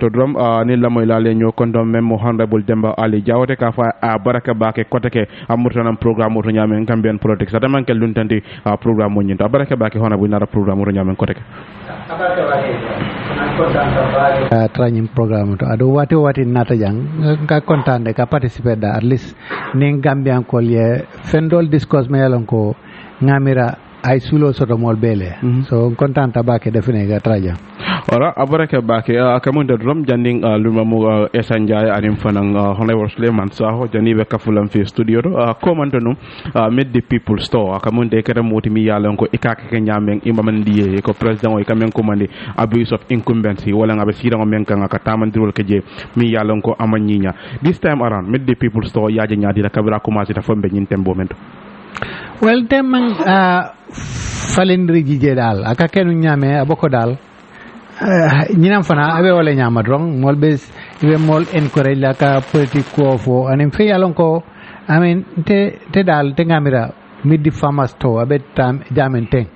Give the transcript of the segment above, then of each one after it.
to drum ni la moy la le ñoo kondom même honorable Demba Ali Jawte ka fa baraka bake koteke amurtanam programme to ñamen Gambian politics sa man kel luntanti programme mo ñinta baraka bake honorable nara programme to ñamen koteke training programme to ado wati nata jang ka contane ka participer da at least ni Gambian ko ye fendol discourse me yalon ko ngamira ay sulo soto mol bele so contanta bake define ga traja ora abaraka bake akamunde drum janding lumamu esanjay anim fanang honorable Suleiman Saho janibe kafulam fi studio to komantonu meet the people store akamunde kere moti mi yalon ko ikaka ke nyamen imamandi ko president o kamen komandi abuse of incumbency wala ngabe sira ngo men kan ka tamandirol ke je mi yalon ko amanyinya this time around meet the people store yaaje nyaadi la kabira commencer ta fombe nyin tembo mento well temang falindri jije dal aka kenu nyame aboko dal ñinam fana abe wala ñama drong mol bes ibe mol encourage la ka politique ko fo anim fe yalon ko amen te dal te ngamira midi farmers to abe tam jamen teng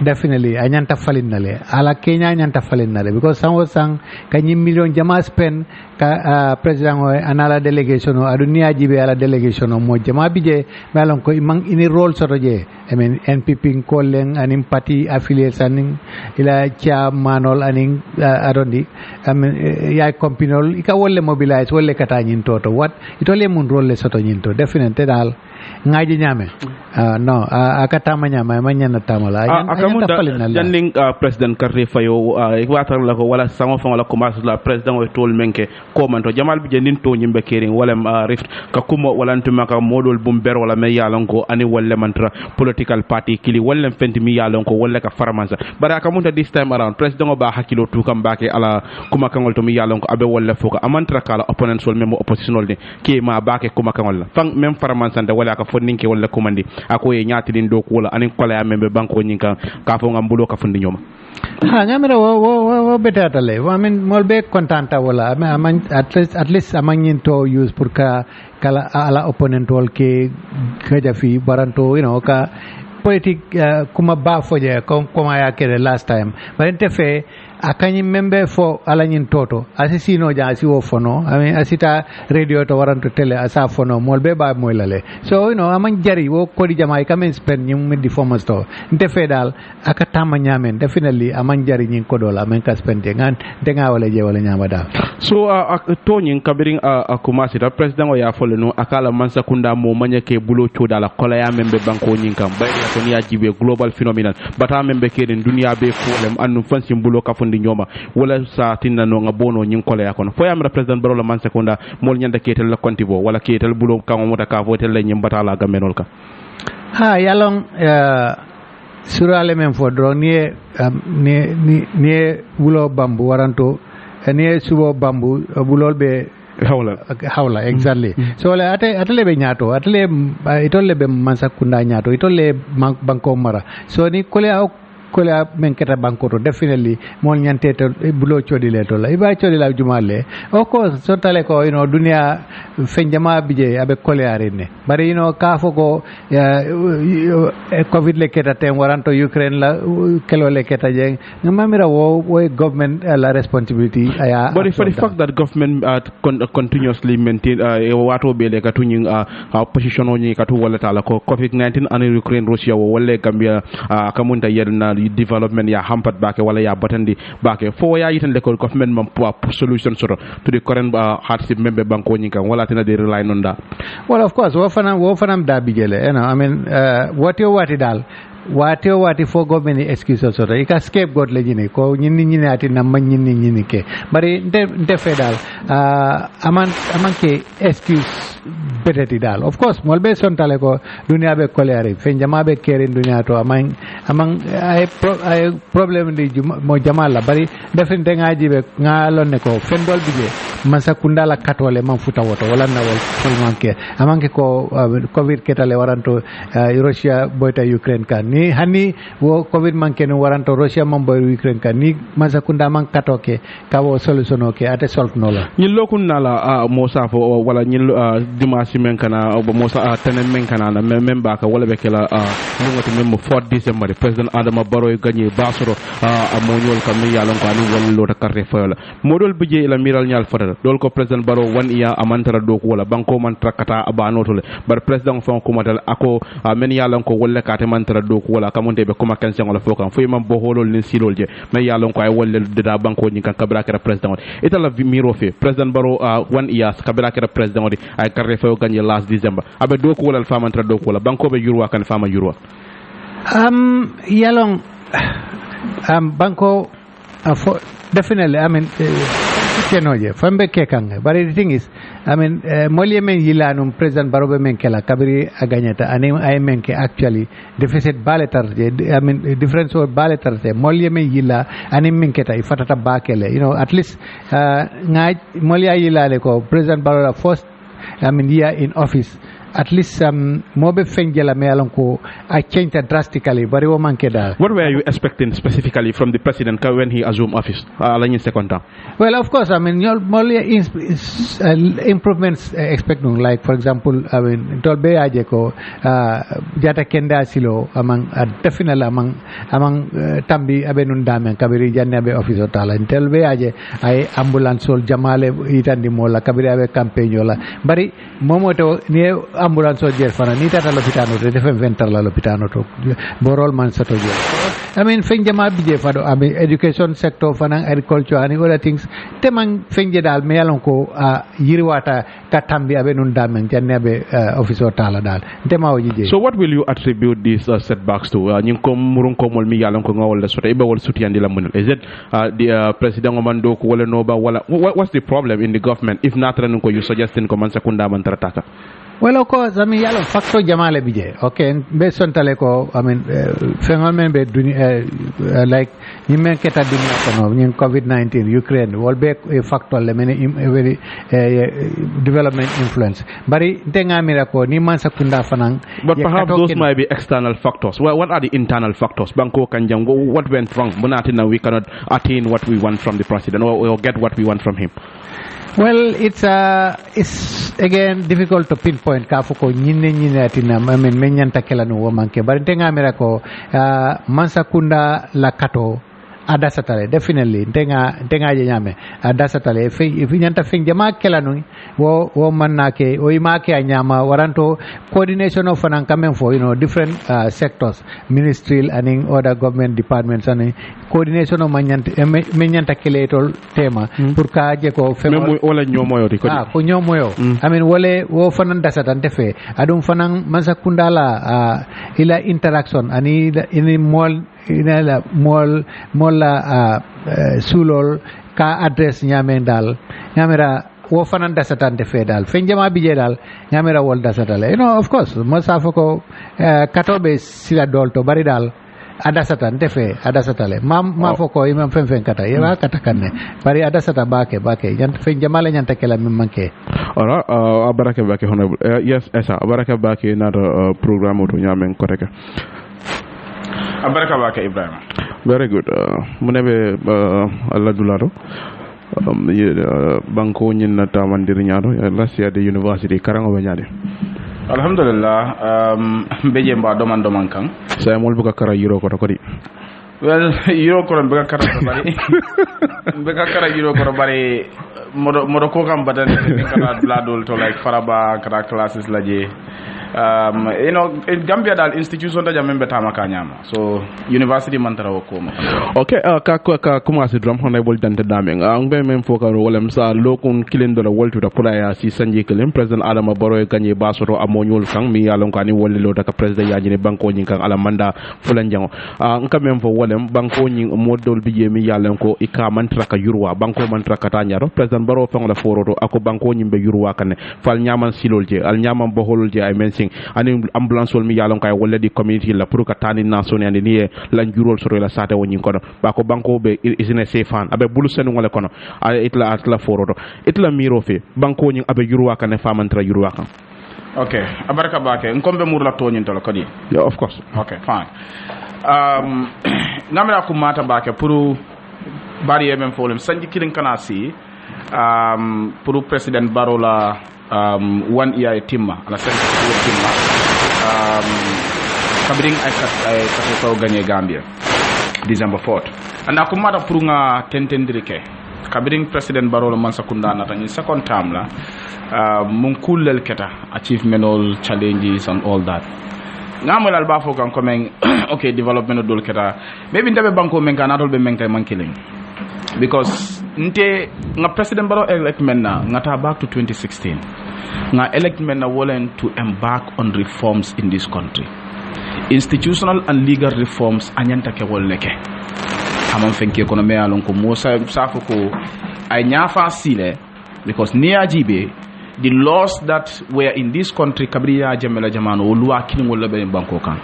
definitely anyanta falinale ala Kenya anyanta falinale because sang kanyi million jama spend ka president o anala delegation o adunia jibe ala delegation o mo jama bije melon ko mang ini role soto je I mean NPP koleng anim party affiliates aning ila chairmanol aning arondi I mean ya compinol ika wolle mobilize wolle kata nyinto to what itole mun role le soto nyinto definitely dal ngaji nyame no akatama nyama manyana tamala akamunda janding president Karre Fayo watar la ko wala sango fa wala commence la president o tol menke komanto jamal bi jendin to nyimbe kering wala rift ka kumo wala ntuma ka modol bum ber wala me yalon ko ani wala mantra political party kili wala fenti mi yalon ko wala ka farmansa bara akamunda this time around president o ba hakilo tu kam bake ala kuma kangol to mi yalon ko abe wala foka amantra kala opponents wal memo oppositional ni ke ma bake kuma kangol la fang même farmansa da wala ka fonninke wala komandi ako e nyaati do ko wala anin kola ya membe banko nyinka ka fo ngam bulo ka fundi nyoma ngamira wo betata le I mean molbe contenta wala at least amangin to use pour ka kala ala opponent wal ke kaja fi baranto ka politique kuma ba foje comme ya kere last time but inte fe akanyi membe fo ala nyin toto asisino ja asi wo fono I mean asita radio to waranto tele asa fono molbe ba moylale so amang jari wo kodi jamay kamen spend nyum midi formas to inte fe dal aka tama nyamen definitely amang jari nyin kodola amen ka spend ngan denga wala je wala nyama dal so to nyin kabiring akuma sita president o ya fole no akala mansa kunda mo manyake bulo choda la kola ya membe banko nyin kam bayya to ni ajibe global phenomenon bata membe keden dunia be problem anu fansi bulo kafundi nyoma wala sa tinna no nga bono nyin kole yakon fo yamra president barola man sekonda mol nyanda ketel la kontibo wala ketel bulo kamo mota ka votel la nyim batala gamenol ka yalong surale men fo dro ni bulo bambu waranto ni subo bambu bulol be hawla exactly so wala atele be nyato atele itolle be mansakunda nyato itolle banko mara so ni kola men keta bankoto definitely mon nyante to bulo chodile to la iba chodila jumale of course so tale ko dunia fenjama bije abe koleare ne bari ka foko covid le keta tem waranto Ukraine la kelo le keta je ngamira wo government la responsibility aya but for the fact that government continuously maintain wato be le katunying position oni katu wala tala ko covid-19 and Ukraine Russia wo wala Gambia kamunta yerna development ya hampat bake wala ya batandi bake fo ya yitan le ko government mam solution sort to the current hardship member banko nyinka wala tina de rely on that well of course wo fanam da bigele I mean wati dal wati fo government excuse sort ika scapegoat le jini ko nyini ati na nyini ke bari nte fedal aman ke excuse beteti dal of course molbe son tale ko dunia be koleare fen jama be kerin dunia to amang ay problem di mo jama la bari defente ngaji be ngalon ne ko fen dol bije Masakunda la katole man futa woto wala na wal fulmanke amanke ko covid ketale waranto Russia boyta Ukraine kan ni hani wo covid manke no waranto Russia man boy Ukraine kan ni Masakunda man katoke kawo solution oke ate solve nola ñi lokun nala Mosa fo wala ñi dimanche men kana Mosa tenen men kana na memba ka wala be kala ngoti mem 4 December president Adama Barrow gagné basoro amonyol kam mi yalon ko ani wallo ta carte foyola modol bije la miral nyal fadal dol ko president Barrow wan iya amantara do ko wala banko man trakata abanotole bar president fon ko matal ako men yalon ko wolle kate mantara do ko wala kamonte be kuma kansen wala fokam fuy mam bo holol ni silol je men yalon ko ay wolle da banko nyi kan kabra kara president itala miro fe president Barrow wan iya kabra kara president ay carte foyo gagné last December abe do ko wala famantara do ko wala banko be yurwa kan fama yurwa yalong banko definitely I mean kenoje fambe kekang but the thing is I mean molye men yilanum president Barobe men kela kabiri aganyata anem ay men ke actually deficit baletar I mean difference or baletar molye men yila anem men keta ifatata bakele you know at least ngaj molye yilale ko president Barobe first I mean year in office at least mobe fenjela me alon ko I changed drastically bari wo manke da. What were you expecting specifically from the president when he assumed office alanya second term? Well, of course, I mean more improvements expecting, like for example I mean tolbe aje ko jata kenda silo among definitely among tambi abenun dame kabiri janne abe office otala tolbe aje ay ambulance sol jamale itandi mola kabiri abe campaign yola bari momoto ni ambulance o jer fana ni tata lopitano to defen ventar la lopitano to borol man sato jer I mean fenjama bije fado I education sector fana agriculture and other things temang fenje dal me yalon ko yiriwata katambi abe nun damen janne abe office o tala dal tema o jije. So what will you attribute these setbacks to nyim ko murun ko mol mi yalon ko ngawol la soto ibe wol sutiyandi la munal is it the president omando ko wala no ba wala what's the problem in the government if not ran ko you suggesting ko man sakunda man tarataka. Well, of course, I mean, yalo factor jamale bije. Okay, based on taleko, I mean, phenomenon be like nimen keta dunia kono, nin COVID-19, Ukraine, all be a factor le many very development influence. Bari tenga mirako ni man sakunda fanang. But perhaps those might be external factors. Well, what are the internal factors? Banko kanjang, what went wrong? Bonatina we cannot attain what we want from the president or get what we want from him. Well, it's again difficult to pinpoint kafuko nyine atina I mean menyanta kela no womanke but tenga mirako mansakunda lakato adasatale definitely tenga je nyame adasatale if nyanta fing jama kela no wo manake o imake anyama waranto coordination of an coming for different sectors ministerial and other government departments and coordination of menyanta kele tema pour ka je ko fe wala nyomoyo ko ko nyomoyo I mean wole wo fanan dasatante fe adum fanan masakunda la ila interaction ani ini mol sulol ka address nyamen dal nyamera wo fanan dasatante fe dal fenjama bije dal nyamera wol dasatale of course mo safoko katobe sila dolto bari dal adasatante fe adasatale ma foko imam fen kata yewa kata kanne bari adasata bake jant fenjama la nyanta kala mim manke ora abaraka bake honorable yes esa abaraka bake na programme to nyamen ko reka abaraka bake Ibrahima very good munebe Allah dularo banko nyin na tamandir nyaado last year the university karango be nyaade alhamdulillah beje mba doman kan say mol buka kara euro ko di well euro ko buka kara bari buka kara euro ko bari modo ko kam badane kala bladol to like faraba kara classes laje in Gambia dal institution da jamen betama kanyama so university mantara ko okay ka commencer drum honorable dante dameng ngbe men foka wolem sa lokun kilendo la woltu da pulaya si sanji kelem president Adama Barrow gagné basoro amonyol kan mi yalon kan ni wollelo da ka president yaji ne banko nyin kan ala manda fulanjango nka men fo wolem banko nyin modol biye mi yalon ko ika mantra ka yurwa banko mantra ka tanyaro president president baro fa la foroto ako banko nyimbe yurwa kan fal nyaman silol je al nyaman boholol je ay mensing ani ambulance wol mi yalon kay wala di community la pour ka tani nation ni ni lan jurol soro la sate woni kono ba ko banko be isine sefan abe bulu sen wala kono itla atla foroto itla miro fe banko nyi abe yurwa kan famantra yurwa kan. Okay, abaraka bake nkombe murla toñin tolo kadi. Yeah, of course. Okay, fine. Ngamira ku mata bake pour bari yeben folem sanji kilin kana si pour president Barola 1 year timma ala sanji timma kabring ay kato gagné Gambia December 4th. Anda ku mata pour nga tentendirike kabring president Barola man sakunda na tan second term la mun kullel keta achievement all challenges and all that ngamal al bafo kan komen okay development dol keta maybe ndabe banko men kan atol be men kay man killing because nte nga president Barrow elect men na ngata back to 2016 nga elect men na wolen to embark on reforms in this country, institutional and legal reforms anyanta ke wol neke amam fenki economy alon ko mosa safo ko ay nyafa sile because near jibe the laws that were in this country kabriya jamela jamano luwa kini wala be banko kan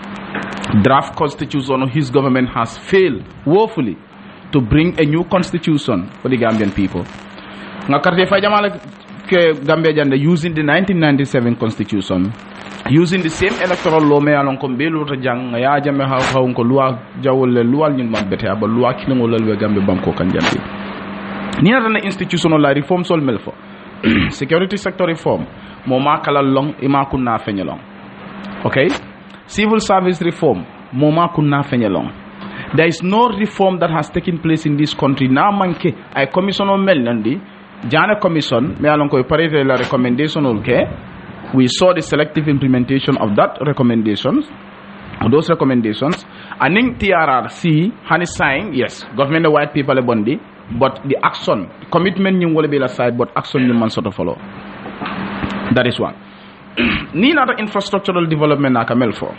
draft constitution of his government has failed woefully to bring a new constitution for the Gambian people nga carte fa jamala ke Gambia jande using the 1997 constitution, using the same electoral law me alon ko belu to jang ya jame ha ko luwa jawol luwal ñun mam bete ba luwa kini wala be Gambia banko kan jandi ni na institutional la reform sol melfo security sector reform moma kala long ima kunna fenyalong. Okay, civil service reform moma kunna fenyalong. There is no reform that has taken place in this country na manke ay commission on melandi jana commission me alon ko parete la recommendation okay, we saw the selective implementation of that recommendations, those recommendations, and in TRRC hani sign yes government the white people bondi, but the action commitment you will be aside, but action you must sort of follow. That is one. Ni another infrastructural development na kamel for.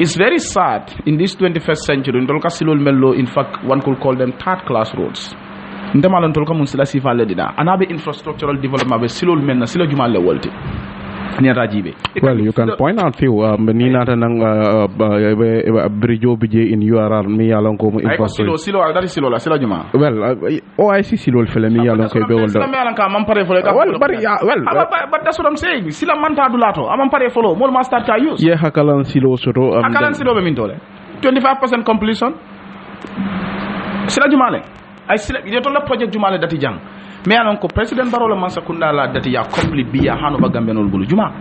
It's very sad in this 21st century in fact one could call them third class roads. Ndemalon tolka mun sila sifa ledina anabe infrastructural development be silol men na sila jumal le wolti. Well, you can point out few. Nina tanang bridge bije in URR me along ko infrastructure. Silo that is silo la silo juma. Well, I see silo fele me along ko be older. But that's what I'm saying. Sila manta dulato. Amam pare follow. More master to use. Yeah, hakalan silo soto. Hakalan silo be mintole. 25% completion. Sila jumale. I sila. You told the project jumale dati jang. Me alon ko president Barrow la mansa kunda la dati ya complete bi ya hano ba gambenol bulu juma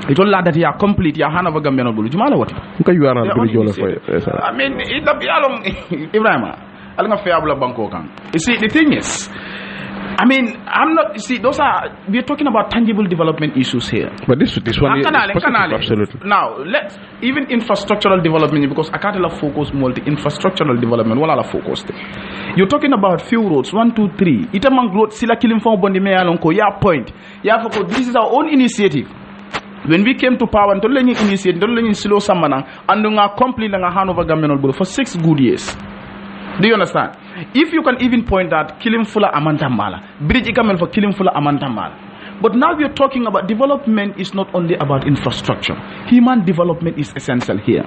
itol la dati ya complete ya hano ba gambenol bulu juma la wati ko yuara bulu jola fo I mean it da bi alon Ebrima al nga fiable banko kan you see the thing is I mean I'm not see those are we're talking about tangible development issues here, but this one is absolutely now let's even infrastructural development because I can't focus multi infrastructural development wala la focus you're talking about few roads 1 2 3 itamang road sila kilim fo bondi me alon ko ya point ya foko this is our own initiative when we came to power to lenyi initiate do lenyi silo samana and nga complete nga hanover gamenol bulu for 6 good years. Do you understand? If you can even point that killing full amantambala, bridge ikamel for killing full amantambala. But now we are talking about development is not only about infrastructure. Human development is essential here.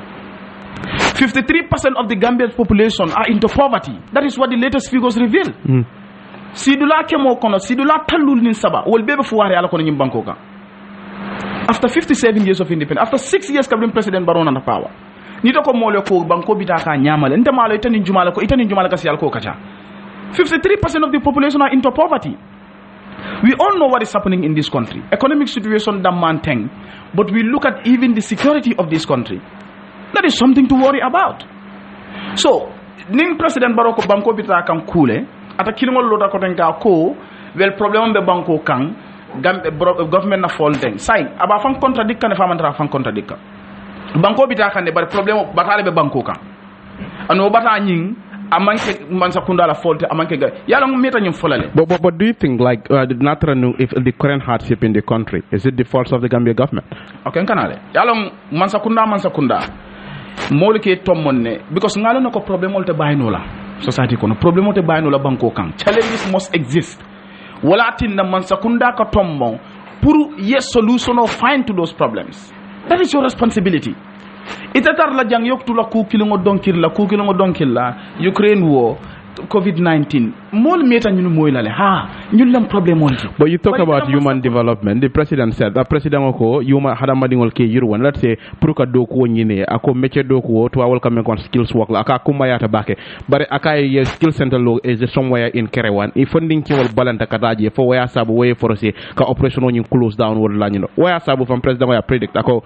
53% of the Gambian population are into poverty. That is what the latest figures reveal. Sidula kemo kono, sidula talul nin saba, will be before ala kono nyimbankoka. After 57 years of independence, after 6 years Cabinet President Barrow under power. Nito ko mole ko banko bitaka nyamale nte malo itani njumala ka sial ko kacha 53% of the population are into poverty. We all know what is happening in this country. Economic situation damanteng, but we look at even the security of this country. That is something to worry about. So ning President Barrow ko banko bitaka kan kule ata kinol lota ko tenka ko wel problem be banko kan government na folding sai aba fan contradict kan fa man tra fan contradict banko bita kan de bar problème batale be banko kan ano bata nyin amanke mansa kunda la fault amanke ga yalla meta nyum folale but do you think like if the current hardship in the country is it the fault of the Gambia government? Okay kanale yalla mansa kunda molike tomonne because ngalo nako problème olte bayno la society kono problème olte bayno la banko kan challenges must exist wala tinna man sakunda ka tombon pour yes solution or find to those problems. That is your responsibility. Itatar la jang yok tula ku kilongo donkir la Ukraine war COVID-19 mol meta ñun moy la le ñun lam problème on ci. But you talk about human development. The president said the president ko yuma hadama dingol ke yirwan, let's say pour ka do ko ñine ako métier do ko to awol kam kon skills work la aka kuma yata bake bare aka ye skill center lo is somewhere in Kerewan if funding ki wol balanta kataje fo waya sabu way forcé ka operation on close down wol la ñino waya sabu fam president waya predict ako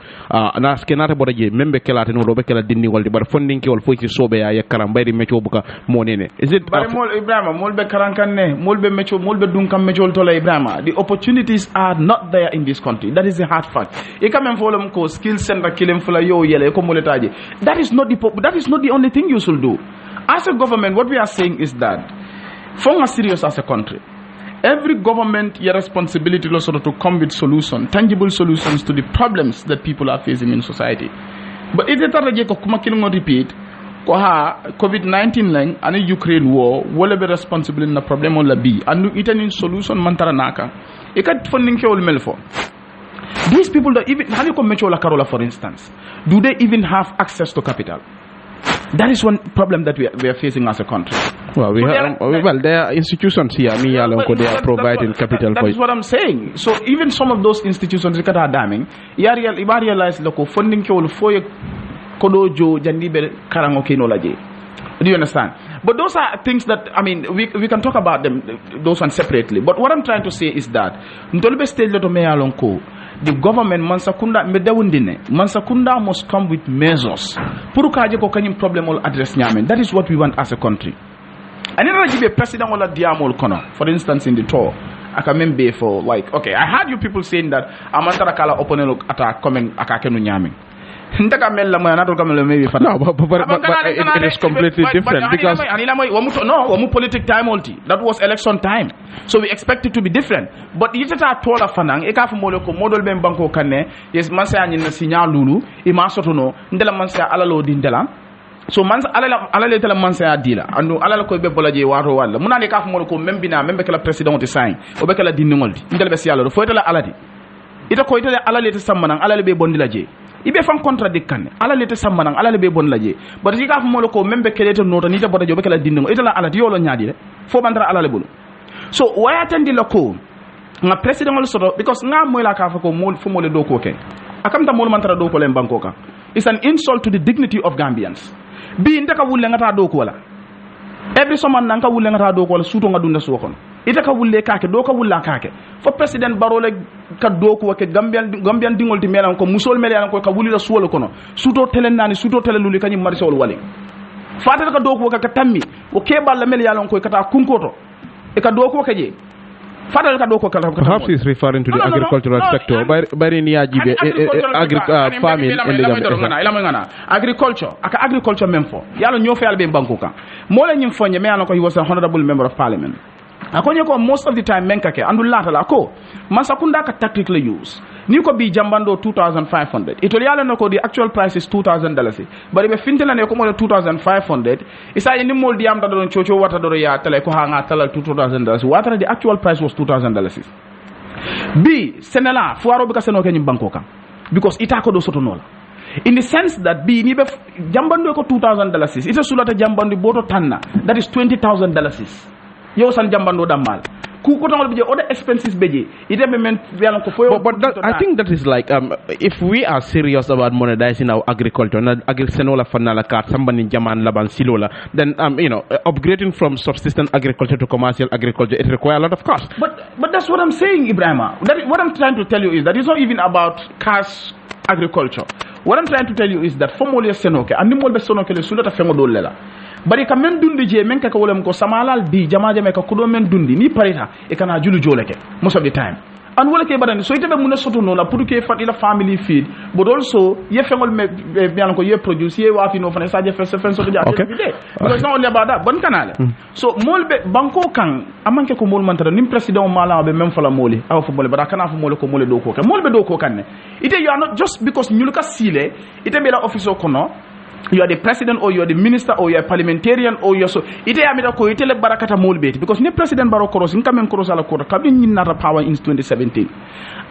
na skenata bodaje membe kelate no do be kala dinni wol di bare funding ki wol fo ci sobe ya yakaram bayri métier buka monene is it bare mol Ibrahima mol be karankanne mol be métier mol be dunkam métier to la Ibrahima the opportunities are not there in this country. That is a hard fact. E quand même folom ko skill center kilem fula yo yele ko moletaje. That is not the only thing you should do. As a government, what we are saying is that for us serious as a country, every government your responsibility also to come with tangible solutions to the problems that people are facing in society. But if it are ko kuma kilo repeat ko COVID-19 lang and Ukraine war wala be responsible na problem on la bi and itanin solution mantara naka e kat funding ke wol melfo. These people that even how you come la Carola for instance, do they even have access to capital? That is one problem that we are facing as a country. Well, there are institutions here. They are providing capital. That is what I'm saying. So even some of those institutions that are damning, you realize local funding ke wol fo kodojo jandibe karango kino laje. Do you understand? But those are things that, I mean, we can talk about them, those ones separately. But what I'm trying to say is that Ntolbe stage leto me alonko, the government Mansakunda must come with measures. Puru kaje ko kanyim problem all address nyamen. That is what we want as a country. And then I give a president wala diamol kono. For instance, in the tour, I can remember for like, okay, I heard you people saying that Amantara kala opponent attack coming akakenu nyamen. No, but it is completely different because politic time that was election time, so we expect it to be different. But it is a tola fanang eka fumoleko model ben banko kane yes mansa anyin signal lulu ima sotono ndela mansa alalo dindela so mansa alale tela mansa adila andu alala ko be bolaje wato wala munale ka fumoleko membina membe kala president ti sign o be kala dinningol ndela be sialo fo tela aladi ita ko itale alale te sammanang alale be bondila je ibe fan contradict kan ala lete sammanang ala be bon laje but yi ka fa molo ko membe kelete nota ni ta boda jobe kala dinno itala ala yolo nyaadi de fo bandara ala le bulu so waya tandi la ko nga president wala soto because nga moy la ka fa ko mol fo mole do ko ken akam ta mol mantara do ko len banko ka it's an insult to the dignity of Gambians bi ndaka wulle ngata do ko wala every someone nanka wulle ngata do ko wala suto nga dunda so kon ita ka wulle kake do ka wulla kake fo president barole ka do ko ke gambian dingol ti melan ko musol melan ko ka wulira suwol kono suto telen nani suto teleluli kany marché wol wali fata ka do ko ka tammi o ke balla mel yalan ko kata kunkoto e ka do ko ke je fata ka do ko kala perhaps he's referring to the agricultural sector bari ni ajibe farming agriculture memfo yalo nyofe albe bankuka mo la nyim fonye me yalan ko he was a honorable member of parliament akonye ko most of the time menkake andu lata la ko Mansakunda ka tactically use ni ko bi jambando 2500 itoliala no ko the actual price is $2,000 but be fintela ne ko mo 2500 isa ni mol di am da don chocho wata do ya tele ko hanga talal $2,000 wata the actual price was $2,000 bi senela fuaro be ka seno ke nyim banko kan because ita ko do soto nola in the sense that bi ni be jambando ko $2,000 ita sulata jambando boto tanna that is $20,000 yo san jambando damal ku ko tangol bije other expenses beje ite be men yalan ko foyo but that, I think that is like if we are serious about monetizing our agriculture na agrisenola fanala card sambani jaman laban silola then upgrading from subsistence agriculture to commercial agriculture it requires a lot of cost but that's what I'm saying Ebrima what I'm trying to tell you is that it's not even about cash agriculture what I'm trying to tell you is that formole senoke animol be sonoke le sulata fengo dolela bari ka men dundi je men ka wolem ko samalal bi jama jame ka kudo men dundi ni parita e kana julu joleke most of the time and wala ke badani so itabe mun soto no la pour que fatila family feed but also ye fengol me bian ko ye produce ye wa fi no fane sa je fe so to ja because not only about that bon kanale so molbe banko kan amanke ko mol mantara nim president mala be même fala moli aw fo mole bada kana fo mole ko mole do ko kan molbe do ko kan ne ite you are not just because nyuluka sile ite be la office ko no you are the president or you are the minister or you are parliamentarian or you are so ite amita ko ite le barakata molbeti because ni president baro cross in kamen cross ala ko kabin nata power in 2017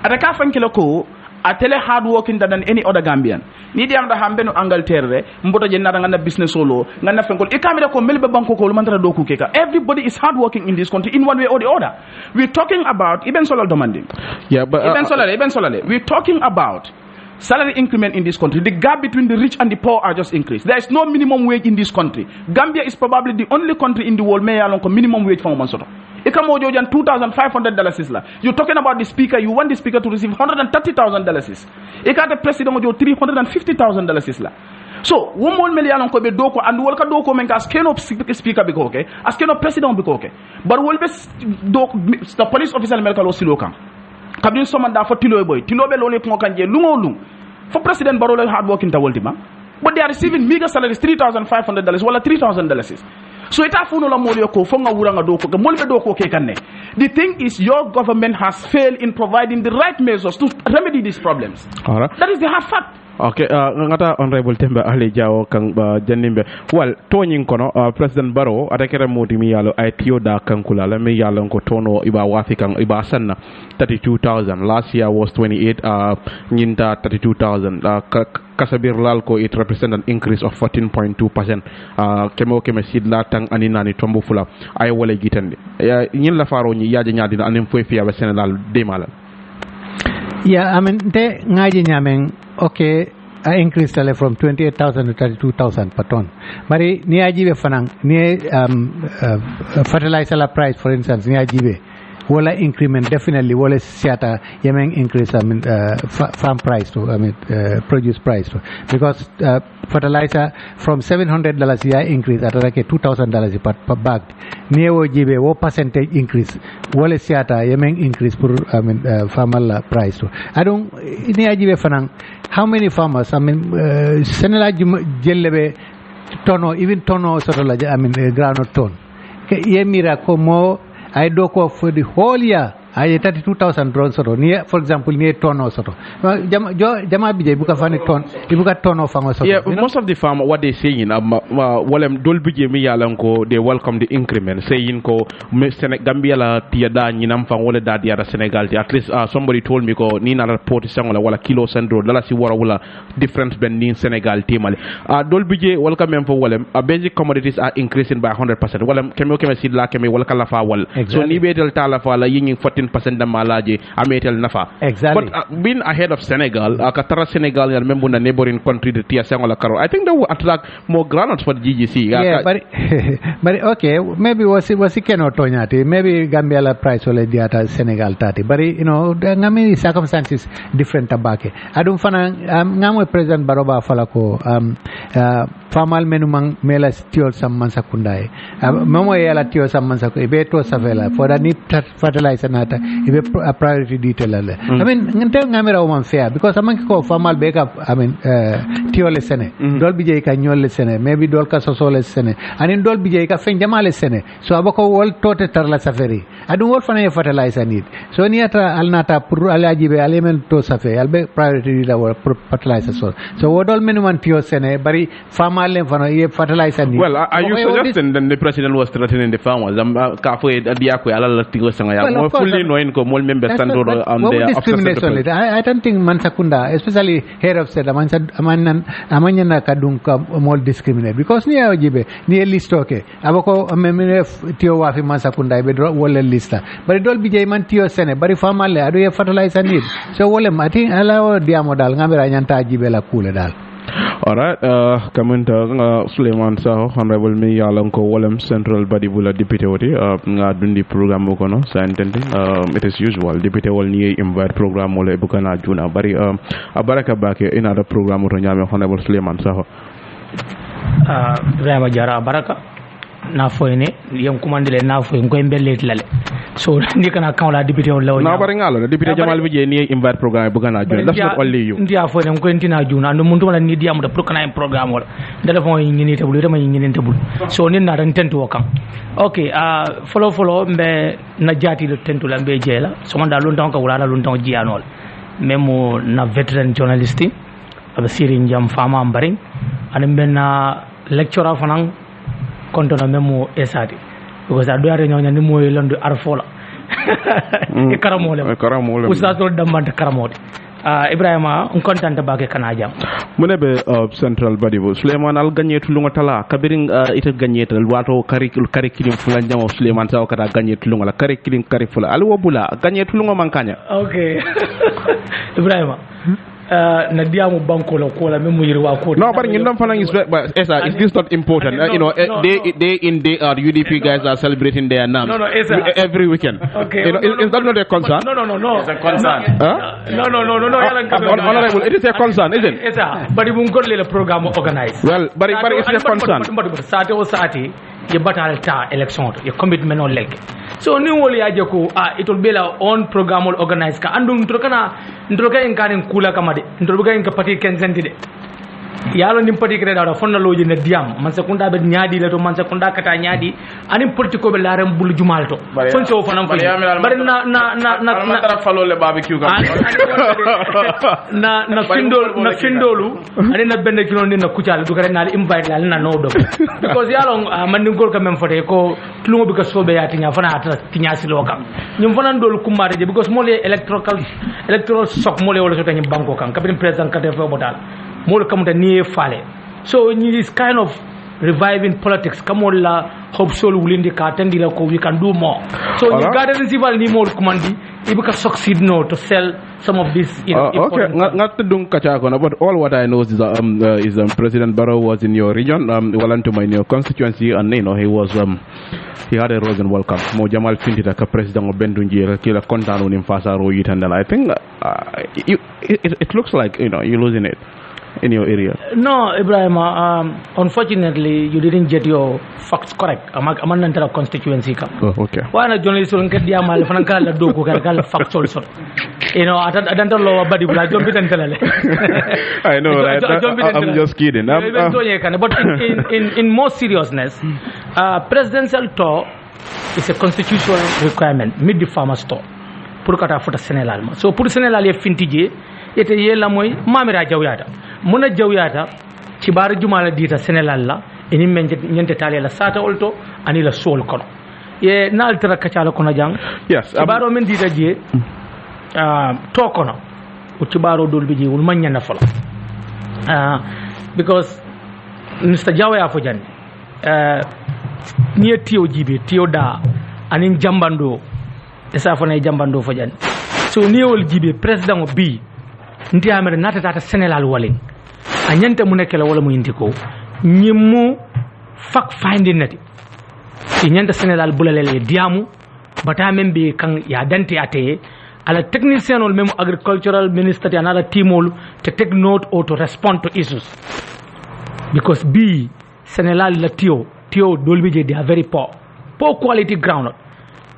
ataka fankela ko a tele hard working than any other Gambian ni diam da hambe no Angleterre mboto je nata ngana business solo ngana fenkol e kamera ko melbe banko ko mantara do ku keka everybody is hard working in this country in one way or the other. We're talking about even solar demanding, but even solar we're talking about salary increment in this country. The gap between the rich and the poor are just increased. There is no minimum wage in this country. Gambia is probably the only country in the world may along minimum wage for Mansoto. $2,500 you're talking about the speaker. You want the speaker to receive $130,000. The president $350,000. So, $1 million ko be doko and wolka doko men ka skeno speaker biko okay, askeno president biko okay. But will be the police officer melka lo silokan. Kabin somanda for tilo boy. Tilo be lole ko kanje lungo for president Barrow hard working ta woltima. But they are receiving meager salaries $3,500 wala $3,000. So ita funo la molio ko fonga wuranga doko ke molbe doko ke kanne. The thing is your government has failed in providing the right measures to remedy these problems. All right. That is the hard fact. Okay, ngata honorable Temba Ali Jawo kang janimbe. Well, toning kono President Barrow atakere modi mi yalo ITO da kankula la mi yalo ko tono iba wafi kang iba sanna 32,000. Last year was 28 nyinta 32,000. Kasabir Lalko, it represents an increase of 14.2%. Kemo sidla tang aninani tombo fula ay wala gitande. Nyin la faro ni yaje nyadina anim foi fiya be Senegal demala. Yeah, I mean they ngaji nyamen okay, I increased from 28,000 to 32,000 per ton. Mari ni ajibe fanang ni fertilizer price for instance ni ajibe wala increment definitely wala siata yemen increase farm price to produce price to because fertilizer from $700 year increase at like $2,000 per bag newo jibe wo percentage increase wala siata yemen increase for farmer price to I don't ni ajibe fanang how many farmers senela jellebe tono even tono sort of groundnut ton yemira ko mo I do for the whole year. I 32,000 drones sort of near, for example, near ton or sort of. Jama bija buka fani ton, ibuka ton of sort. Yeah, most of the farmers what they saying walem dol bije mi yalanko they welcome the increment saying ko Gambia la tiada nyinam fang wala da diara Senegal at least somebody told me ko ni na report sangola wala kilo sandro dala si wala difference ben ni Senegal timale dol bije welcome em for walem basic commodities are increasing by 100%. Walem kemi sidla kemi wala kala fa wal so ni betel tala fa la yingi 14% damalaje ametel nafa. Exactly. But being ahead of Senegal, Katara Senegal and member the neighboring country the Tia Sangola Karo, I think that will attract more groundnuts for the GGC. Yeah, but okay, maybe was cannot tonyati, maybe Gambia la price will diata Senegal tati. But you know, ngami circumstances different tabake. Adum fana ngamo President Baroba falako famal menumang mela tiol sam mansakundai. Mamo yala tiol sam mansaku ibeto savela for the need fertilizer nata ibe a priority detail I mean ngante ngamira woman fair because amang ko famal backup tiol sene dol bije ka nyol sene maybe dol ka sosole sene anin dol bije ka fen jamale sene so abako wol tote tarla safari adu wol fana fertilizer need so niata alnata pour alaji be element to safe albe priority detail fertilizer so wodol menuman tiol sene bari famal le fana ye fertilizer need. Well, are you suggesting that the president was threatening the farmers ka fo dia ko ala tigo sanga ya mo fully knowing ko mol member standard on the discrimination I don't think mansakunda especially head of state amanyana kadunka mol discriminate because ni ajibe ni list okay abako memene tio wa fi mansakunda be wala lista bari dol bijay man tio sene bari famale adu ye fertilizer need so wala mati ala diamo dal ngamira nyanta ajibe la kule dal. Alright, Kamenta Suleiman Saho, Honorable Me Yalanko Walem Central Badibula Deputy Oti, Dundi program Mokono, Santenti. It is usual. Deputy Wal Ni invite program Mole Bukana Juna, Bari Abaraka back in other program Ronyame, Honorable Suleiman Saho. Ebrima jarra baraka na foyne yam kumandile na foy ngoy mbellet lale so ni kana kan la député on law na bari ngalo député Jamal Bije ni invite programme bu gana join that's not only you ndia foyne ngoy ntina juna ando muntu wala ni diam da pour kana programme wala téléphone yi ngini tabul dama yi ngini tabul so ni na ran tentu wakam okay follow mbe na jati le tentu la mbe jela so man da lon tan ka wala lon tan jianol même na veteran journaliste aba siri jam fama mbaring anin benna lecturer fanan kontono memo esati because adu are nyonya ni moy londu arfola e karamole ustaz to dambante karamode Ebrima on contente bake kana jam munebe central body bo Suleiman al gagnetu lunga tala kabiring ita gagnetal wato kari kilim fulan jamo Suleiman saw kata gagnetu lunga la kari kilim kari fula al wobula gagnetu lunga mankanya okay Ebrima na diamu banko la ko la memu yirwa ko no but ngindam fana is esa is this not important day in day out UDP guys are celebrating their names every weekend okay is that not a concern no it's a concern no honorable it is a concern isn't it bari bu ngol le programme organize well bari it's a concern saate o saate ye batal ta election ye commitment on leg so ni woli aje ko it will be la on programme organize ka andum ndroka en kanen kula kamade ndroka en ka pati kenzenti de yalo nim pati kre dawda fonna loji ne diam man sekunda be nyaadi le to man sekunda kata nyaadi ani politiko be laram bul jumalto fon so fanam ko bari na tara falo le barbecue kam na findolu ani na bende kilo ni na kucal du kare na invite la na no do because yalo man ni gol kam fote ko tulungo bi ko sobe yati nya fana ata tinya silo kam nyum fana ndol kumare je because mo le electoral shock mo le wala so tan banko kam kabin president kate fo botal more come to near fale. So in this kind of reviving politics, come on la hope so within the carton we can do more. So in the garden civil ni more commandi, if we can succeed no to sell some of this okay, not to do kachakona, but all what I know is President Barrow was in your region, Walantuma in your constituency, and you know he was he had a rose and welcome. Mo Jamal Fintita ka president of Bendunji kila kontan unim fasa ro and I think it looks like you're losing it in your area. No, Ebrima, unfortunately, you didn't get your facts correct. I'm not constituency. Oh, okay. Why not journalists don't get the amal franca la do facts also? I don't know about it. I know, right? I'm just kidding. But in more seriousness, presidential tour is a constitutional requirement. Mid the farmer's tour. Pour kata fota Sénégal ma. So pour Sénégal ye fintije ete yela moy mamira jawyata. Muna jawyata ci bar jumala dita Sénégal la eni men ñente tale la sata olto ani la sol kono. Ye nal tara kacala kono jang. Yes. Baro men dita je to kono. O ci baro dol bi je wul man ñana fala. Because Mr. Jawaya fo jande. Ni tiyo jibe tiyo da ani jambando esa fana jambando fajan so niwol jibe president bi nti amere nata tata Sénégal walé anyanta mu nekela wala mu indi ko ñimu fact finding nati ci ñanta Sénégal bulalele diamu bata membe kan ya danti ate ala technicien ol même agricultural minister and other teamol to take note or to respond to issues because bi Sénégal la tio dolbi je they are very poor quality ground.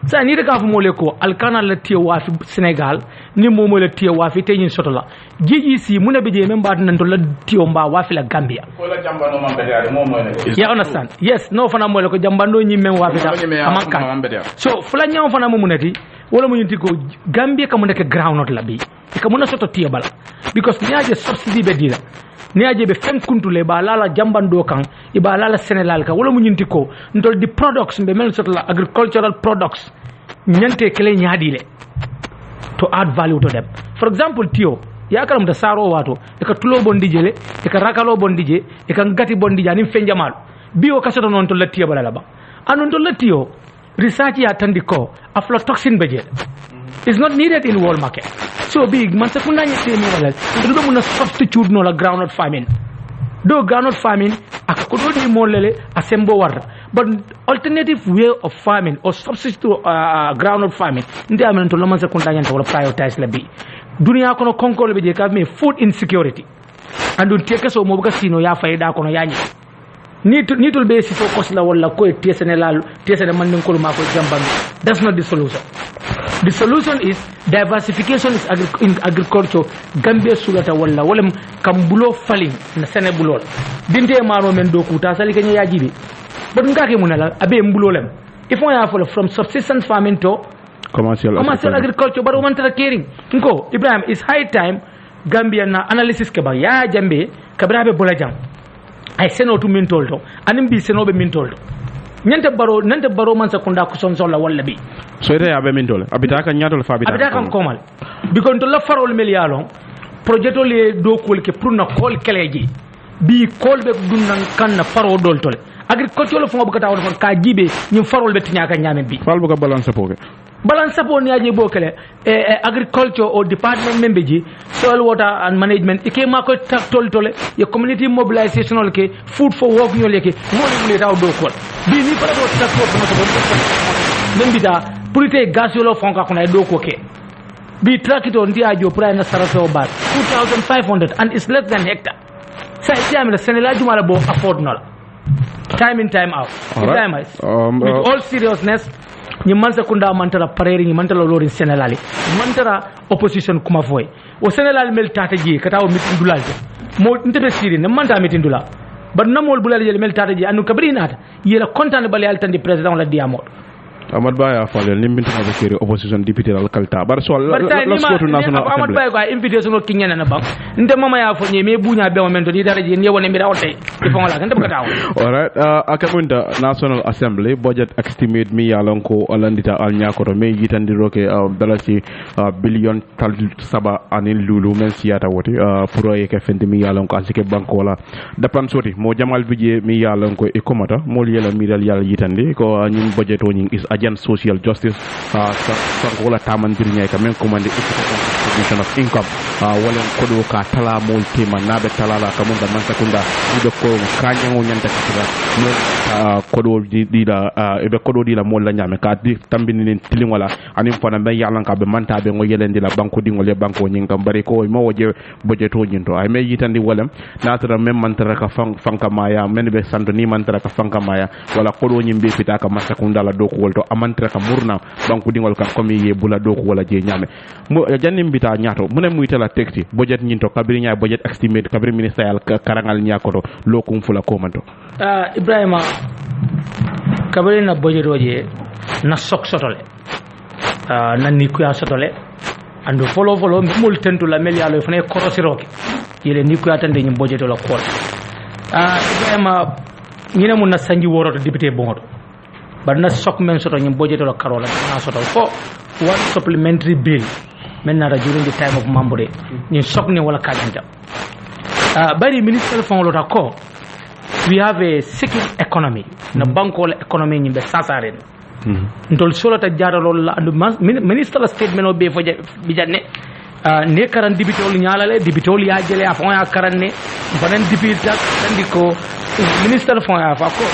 Sa ni daga fu mole ko alkana la tiyo wa fi Senegal ni momo la tiyo wa fi teyin soto la jiji si muna be je memba nan to la tiyo mba wa fi la Gambia ko la jambano mambe de momo ne you understand yes no fana mole ko jambando ñi men wa fi ta amanka so fula ñaw fana mo munati wala mo ñinti ko Gambia ka mu nek ground la bi ka mu na soto tiyo bala because ñaaje subsidy be dila niaje be fen kuntule ba lala jambando kan iba lala Senegal ka wala mu ñinti ko ndol di products be mel soto la agricultural products ñante kele ñaadile to add value to them for example tiyo yakaram da saro wato e ka tulo bondi jele e ka rakalo bondi je e ka ngati bondi jani fenjamal biyo kasoto non to latiyo bala ba anon to latiyo research ya tandiko aflatoxin beje is not needed in world market so big man sakunda ñete mi wala do mëna substitute no la groundnut farming do groundnut farming ak ko do di molele asembo war but alternative way of farming or substitute groundnut farming ndi amen to man sakunda ñanta wala prioritize la bi dunia kono konkole be je ka me food insecurity andu teke so mo buka sino ya fayda kono yañi nitul be si focus la wala ko tiesene man ko ma ko jamban that's not the solution. The solution is diversification in agriculture. Gambia sulata wala kambulo falling na sene bulol dinte maro men do kuta sali kenya yajibi but ngake munala abe mbulolem if on ya follow from subsistence farming to commercial agriculture but woman caring nko Ibrahim is high time Gambia na analysis ke ba ya jambe kabra be bola jang ay seno to min tolto anim bi seno be min tolto nante baro man sakunda ko son solla walla bi so ite abe min tole abita kan nyatol fa abita kan komal bi kon to la farol million projet to le do kol ke pour na kol keleji bi kol be dunnan kan na faro dol tole agriculture fo bu kata won ka jibe ñim farol be tinya ka ñamen bi fal bu ko balance poke balance support ni aje bokele agriculture or department member ji soil water and management ike mako tak tole ye community mobilization ke food for work nyole ke mo taw do ko bi ni para do tak ko mo to membi da pour te gas yo lo fonka ko na do ko ke bi trakito ndi ajo pra na sarato bar 2500 and it's less than hectare sa itiam la senela jumala bo afford nola time in time out with all seriousness ni mansa kunda mantara pareri ni mantara lori senelali mantara opposition kuma foy o senelal mel tata ji kata o mitin dulal mo ntebe siri ne manta mitin dula bar namol bulal yel mel tata ji anu kabri nata yela contane bal yal tan di president la diamot Ahmad Baya falel limbintu ma bekere opposition député al kalta bar so la scotu national Ahmad Baya ko invitation ko kinyana na bang nte mama ya fo nyeme bunya be mo mento di dara je nyewo ne mi rawte di fo la nte baka taw all right akamunda national assembly budget estimate mi yalon ko alandita al nyakoto me yitandi roke dalasi billion tal saba anin lulu men siyata woti pour ye ke fendi mi yalon ko asike banko wala dapan soti mo jamal bije mi yalon ko e komata mo yela mi dal yalla yitandi ko nyim budget o nying is agent social justice sanko wala tamandir nyay ka men commande distribution of income wala kodo ka tala mol tema nabe talala ka mun da man sakunda ibe ko kanyango nyanta kitira no kodo di la ebe kodo di la mol la nyame ka di tambini len tilin wala anim fana be yalan ka be manta be ngo yelendi la banko di ngole banko nyinga bari ko mo woje budget o nyinto ay me yitandi walam natara mem mantara ka fanka maya men be santo ni mantara ka fanka maya wala kodo nyimbe fita ka masakunda la do ko wolto amantre ka murna banku dingol kan komi ye bula do ko wala je nyame mo jannim bita nyato mune muy tela texti budget nyinto kabiri nya budget estimate kabiri ministerial karangal nyakoto lokum fula komanto Ibrima kabiri na budget oje na sok sotole na ni kuya sotole andu follow mul tentu la mel yalo fane korosiroke yele ni kuya tande nyim budget la ko Ibrima ñina mun na sanji woroto député bongoto but na sok men soto nyim budget la karola na soto fo one supplementary bill men na during the time of mambre ni sok ni wala kadanta bari minister fon lota ko we have a secure economy na banko la economy ni be sasaren ndol solo ta jaralo la minister statement o be fo bi janne ne karan dibitol nyalale dibitol ya jele afon ya karanne banen dibita tandiko minister fon ya fa ko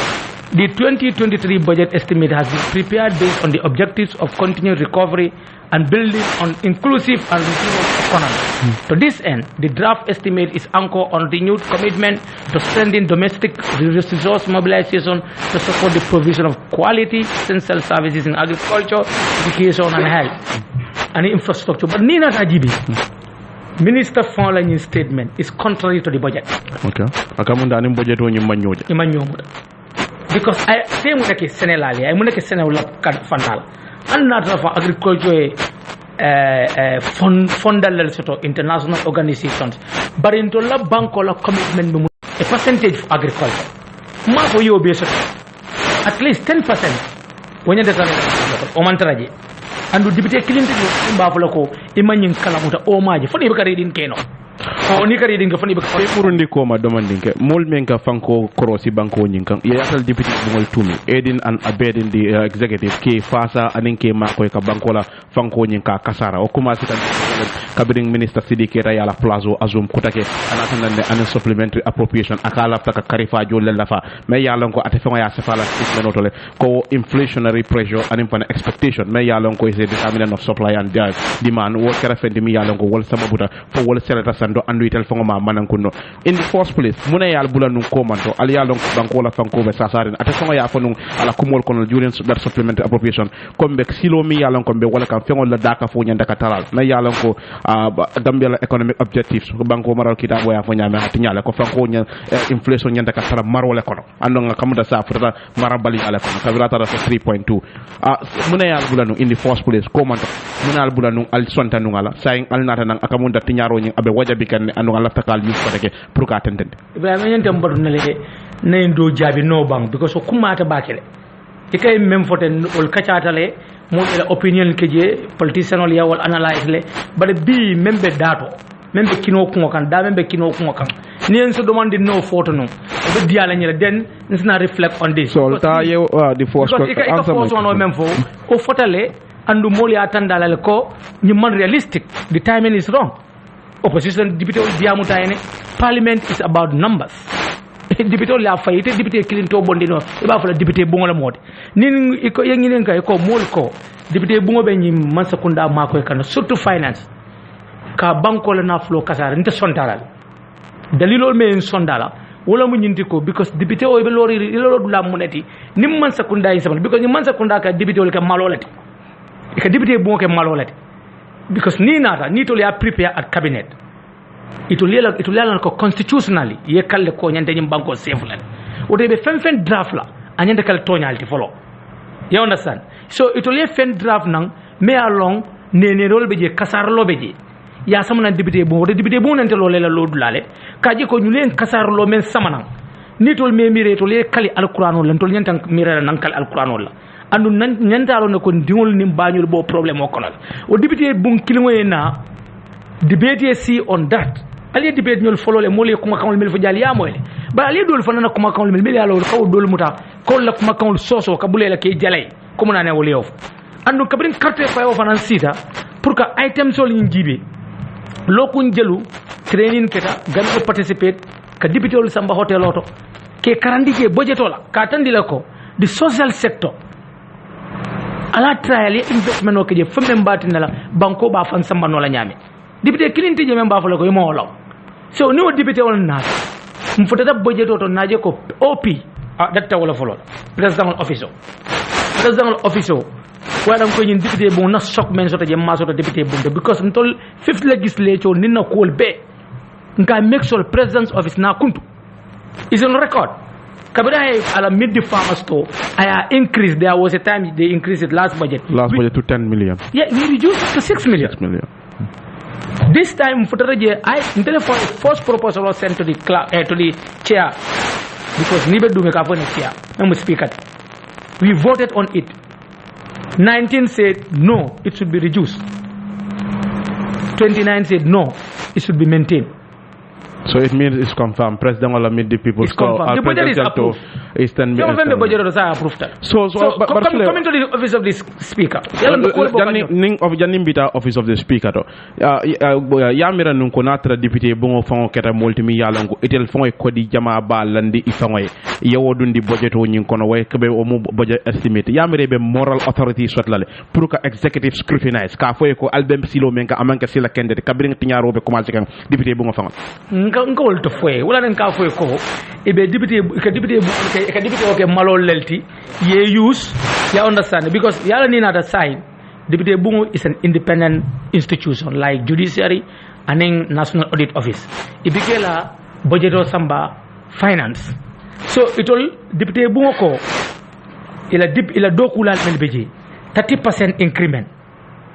the 2023 budget estimate has been prepared based on the objectives of continued recovery and building on inclusive and resilient economy. To this end, the draft estimate is anchored on renewed commitment to strengthen domestic resource mobilization to support the provision of quality essential services in agriculture, education and health and infrastructure. But Nina Tajibi, Minister Fonlanyi's statement is contrary to the budget. Okay. Akamunda anim budget o nyimanyoje. Because I say munake senelali ay munake senela fantal anna fa agriculture fondal soto international organizations bari into la banko la commitment mu a percentage for agriculture ma ko yo be soto at least 10% wonya de tan o mantaraje andu député Clinton ba fa lako imanyin kala muta o maji foni be kare din keno o ni kari dinga fani baka furundi ko ma domandinke mol menka fanko krosi banko nyinkan ya yatal deputy bungol tumi edin and abedin the executive ke fasa aninke makoy ka banko la fanko nyinka kasara o kuma sitan kabiring minister sidike ta yala plazo azum kutake anatanda ne an supplementary appropriation akala taka karifa jolle lafa mais yalon ko ate fanga ya sefala notole ko inflationary pressure anim pan expectation mais yalon ko is a determinant of supply and demand wo kara fendi mi yalon ko wol sababuta fo wol selata sando andu itel fongo ma manan kunno in the first place muna yal bula nun ko manto al yalon banko la fanko be sasaren ate fongo ya fonun ala kumol kono during that supplementary appropriation kombe silo mi yalon kombe wala kam fengo la daka fo nyanda ka talal mais yalon ko ko Gambia la economic objectives ko banko maral kita boya fo nyame hati nyala ko fanko nya inflation nyanda ka sala marole kono ando nga kamuda sa furta marabali ala kono kabirata sa 3.2 muna ya bulanu in the first place ko man muna al bulanu al sonta nungala saying al nata nang akamunda tinyaro nyi abe wajabi kan ando nga lafta kal yus ko teke pour ka tentende ibrahima nyante mbadu na le nay do jabi no bang because ko kumata bakele ikay même foten ol kacata le mo ila opinion keje politician ol ya wal analyze le bade bi membe dato membe kino ko kan da membe kino ko kan ni en so demande no photo no be diala nyela den nsna reflect on this so ta ye the first answer no même fo o fotale andu mol ya tandala le ko ni man realistic the timing is wrong opposition député ol diamu tayene parliament is about numbers député ol la fayite député kilinto bondino e ba fala député bungola modi nin iko yenginen kay ko mol ko député bungo be ni man sakunda mako kan surtout finance ka banko la naflo kasara nte sondaral dalilol me en sondala wala mu nyinti ko because député o be lori la muneti nim man sakunda yi samal because ni man sakunda ka député ol ka malolati ka député bungo ke malolati because ni nata ni to ya prepare at cabinet itulela ko constitutionally ye kalle ko nyande nyim banko seflan wote be fen draft la anyande kal tonyalti follow you understand so itulia fen draft nang me along nene rol beje kasar lo beje ya samana député bon nante lo lela lo dulale kaji ko nyulen kasar lo men samana nitol me mire to le kali alquran lan tol nyantan mire nan kal alquran la andu nyantalo ne ko dingol nim bañul bo problème o konal o député bon kilimo na debate see on that ali debate ñol folole mo le kuma kan mel fa jali ya moyle ba ali dol fa na kuma kan mel ya lo kaw dol muta ko la kuma kan soso ka bulela ke jalay ko mo na ne wole yof andu kabrin carte fa yo fanan sita pour que item sol ñu jibe lokun jelu training keta gan participate ka député ol samba hotel auto ke karandi ke budget ola ka tandila ko the social sector ala trial investment o ke je femme mbati nala banko ba fan samba no la nyame député kilinti je memba fa la ko mo law so ni o député on na mfutata budget to naje ko op datta wala folo president office wala ko ñin député bon na sok men soto je ma soto député bon because ntol fifth legislature ni na ko be nga make sure president's office na kuntu is on record kabira ala mid the farmers store I increase there was a time they increased it last budget to 10 million yeah we reduced it to 6 million this time futaraje I until for first proposal was sent to the chair because nibe dume ka fone chair am speaker we voted on it 19 said no it should be reduced 29 said no it should be maintained. So it means it's confirmed. President will meet the people. It's confirmed. The budget is approved. The budget is approved. So coming to the office of the speaker. Jannim bita office of the speaker. Yamira nun ko natra député bongo fango keta multimi yalango etel fango ko di jama ba landi ifango yawo dundi budget o nyin kono way kebe o mu budget estimate yamire be moral authority sotlale pour que executive scrutinize ka foy ko albem silo men ka amanka sila kende kabring tinyaro be commencer kan député bongo fango nga wolto foye wala nen ka foye ko e be député o ke malol lelti ye use ya understand because yala ni na that side député bungo is an independent institution like judiciary and national audit office ibikela budget o samba finance so itol député bungo ko ila dokula men beje 30% increment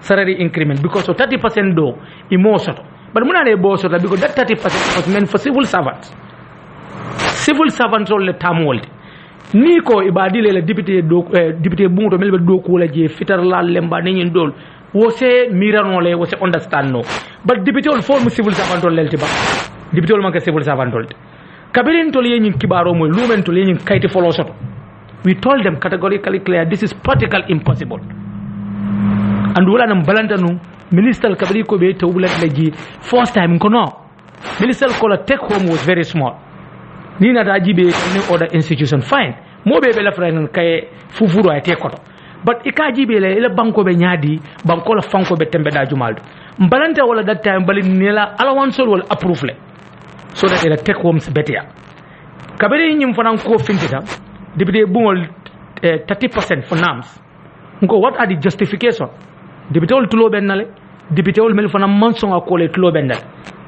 salary increment because so 30% do imo soto but muna le boso la because that 30% was meant for civil servants all the time world ni ko ibadile la député bungo to melbe do ko la je fitar la lemba ni ñin dol wo se mirano le wo se understand no but député all form civil servant all lelti ba député all man ka civil servant all kabirin to le ñin kibaro moy lumen to le ñin kayti folo soto we told them categorically clear this is practical impossible and wala nam balantanu minister kabiri ko be tawbulat laji first time ko no minister ko la take home was very small ni na dajibe ni other institution fine mo be la fran kay fufuro ay te koto but ikajibe le banko be nyaadi banko la fanko be tembe da jumaldo mbalanta wala that time bali nela allowance wala approve le so that ila take homes better kabiri nyim fanan ko fintita député bungol 30% for NAMS ngo what are the justification député ol tulo ben nale député ol mel fana monsonga ko le tlo bendal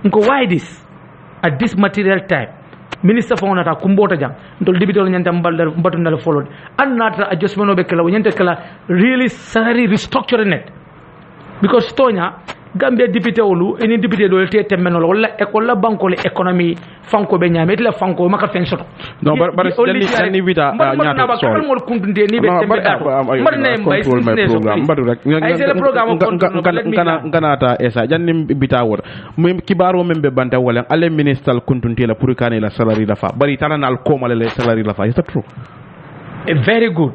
nko why this at this material time minister fo nata kumbota jang ndol député ol nyanta mbal mbatu ndal folod an nata adjustment obe kala nyanta kala really salary restructure net because tonya Gambia député olu eni député do te temeno wala école la banko le économie fanko be nyame la fanko maka fen soto no bar janni wita nyaato so mo kuntunde ni be tembe dato mar ne mbay programme badu rek nganata esa janni bita wor kibaro membe banta wala ale minister kuntunte la pour kanela salary la fa bari tananal komale le salary la fa is that true very good